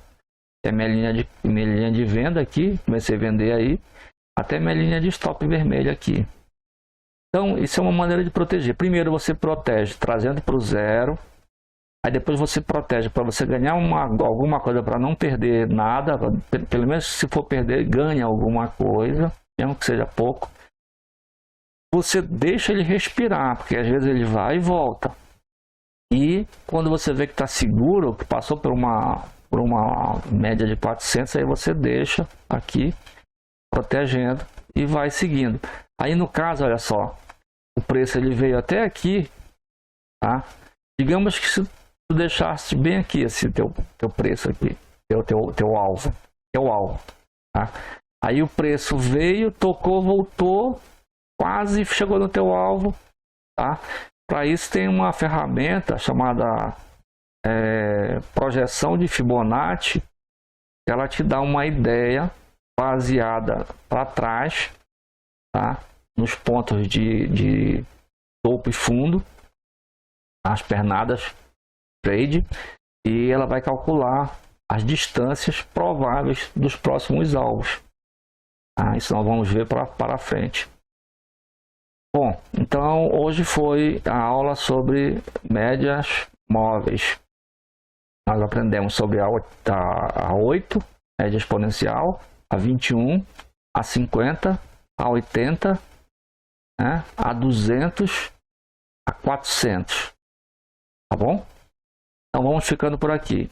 [SPEAKER 1] que é minha linha de venda aqui, comecei a vender aí, até minha linha de stop vermelha aqui. Então, isso é uma maneira de proteger. Primeiro você protege trazendo para o zero, aí depois você protege para você ganhar alguma coisa, para não perder nada, pelo menos se for perder, ganha alguma coisa, mesmo que seja pouco. Você deixa ele respirar, porque às vezes ele vai e volta. E quando você vê que está seguro, que passou por uma média de 400, aí você deixa aqui, protegendo e vai seguindo. Aí no caso, olha só, o preço ele veio até aqui, tá? Digamos que se tu deixasse bem aqui esse teu preço aqui, teu alvo, tá? Aí o preço veio, tocou, voltou, quase chegou no teu alvo, tá? Para isso tem uma ferramenta chamada projeção de Fibonacci, que ela te dá uma ideia baseada para trás, tá? Nos pontos de topo e fundo, as pernadas trade, e ela vai calcular as distâncias prováveis dos próximos alvos. Isso nós vamos ver para frente. Bom, então hoje foi a aula sobre médias móveis. Nós aprendemos sobre a 8, média exponencial, a 21, a 50, a 80, né, a 200, a 400. Tá bom? Então vamos ficando por aqui.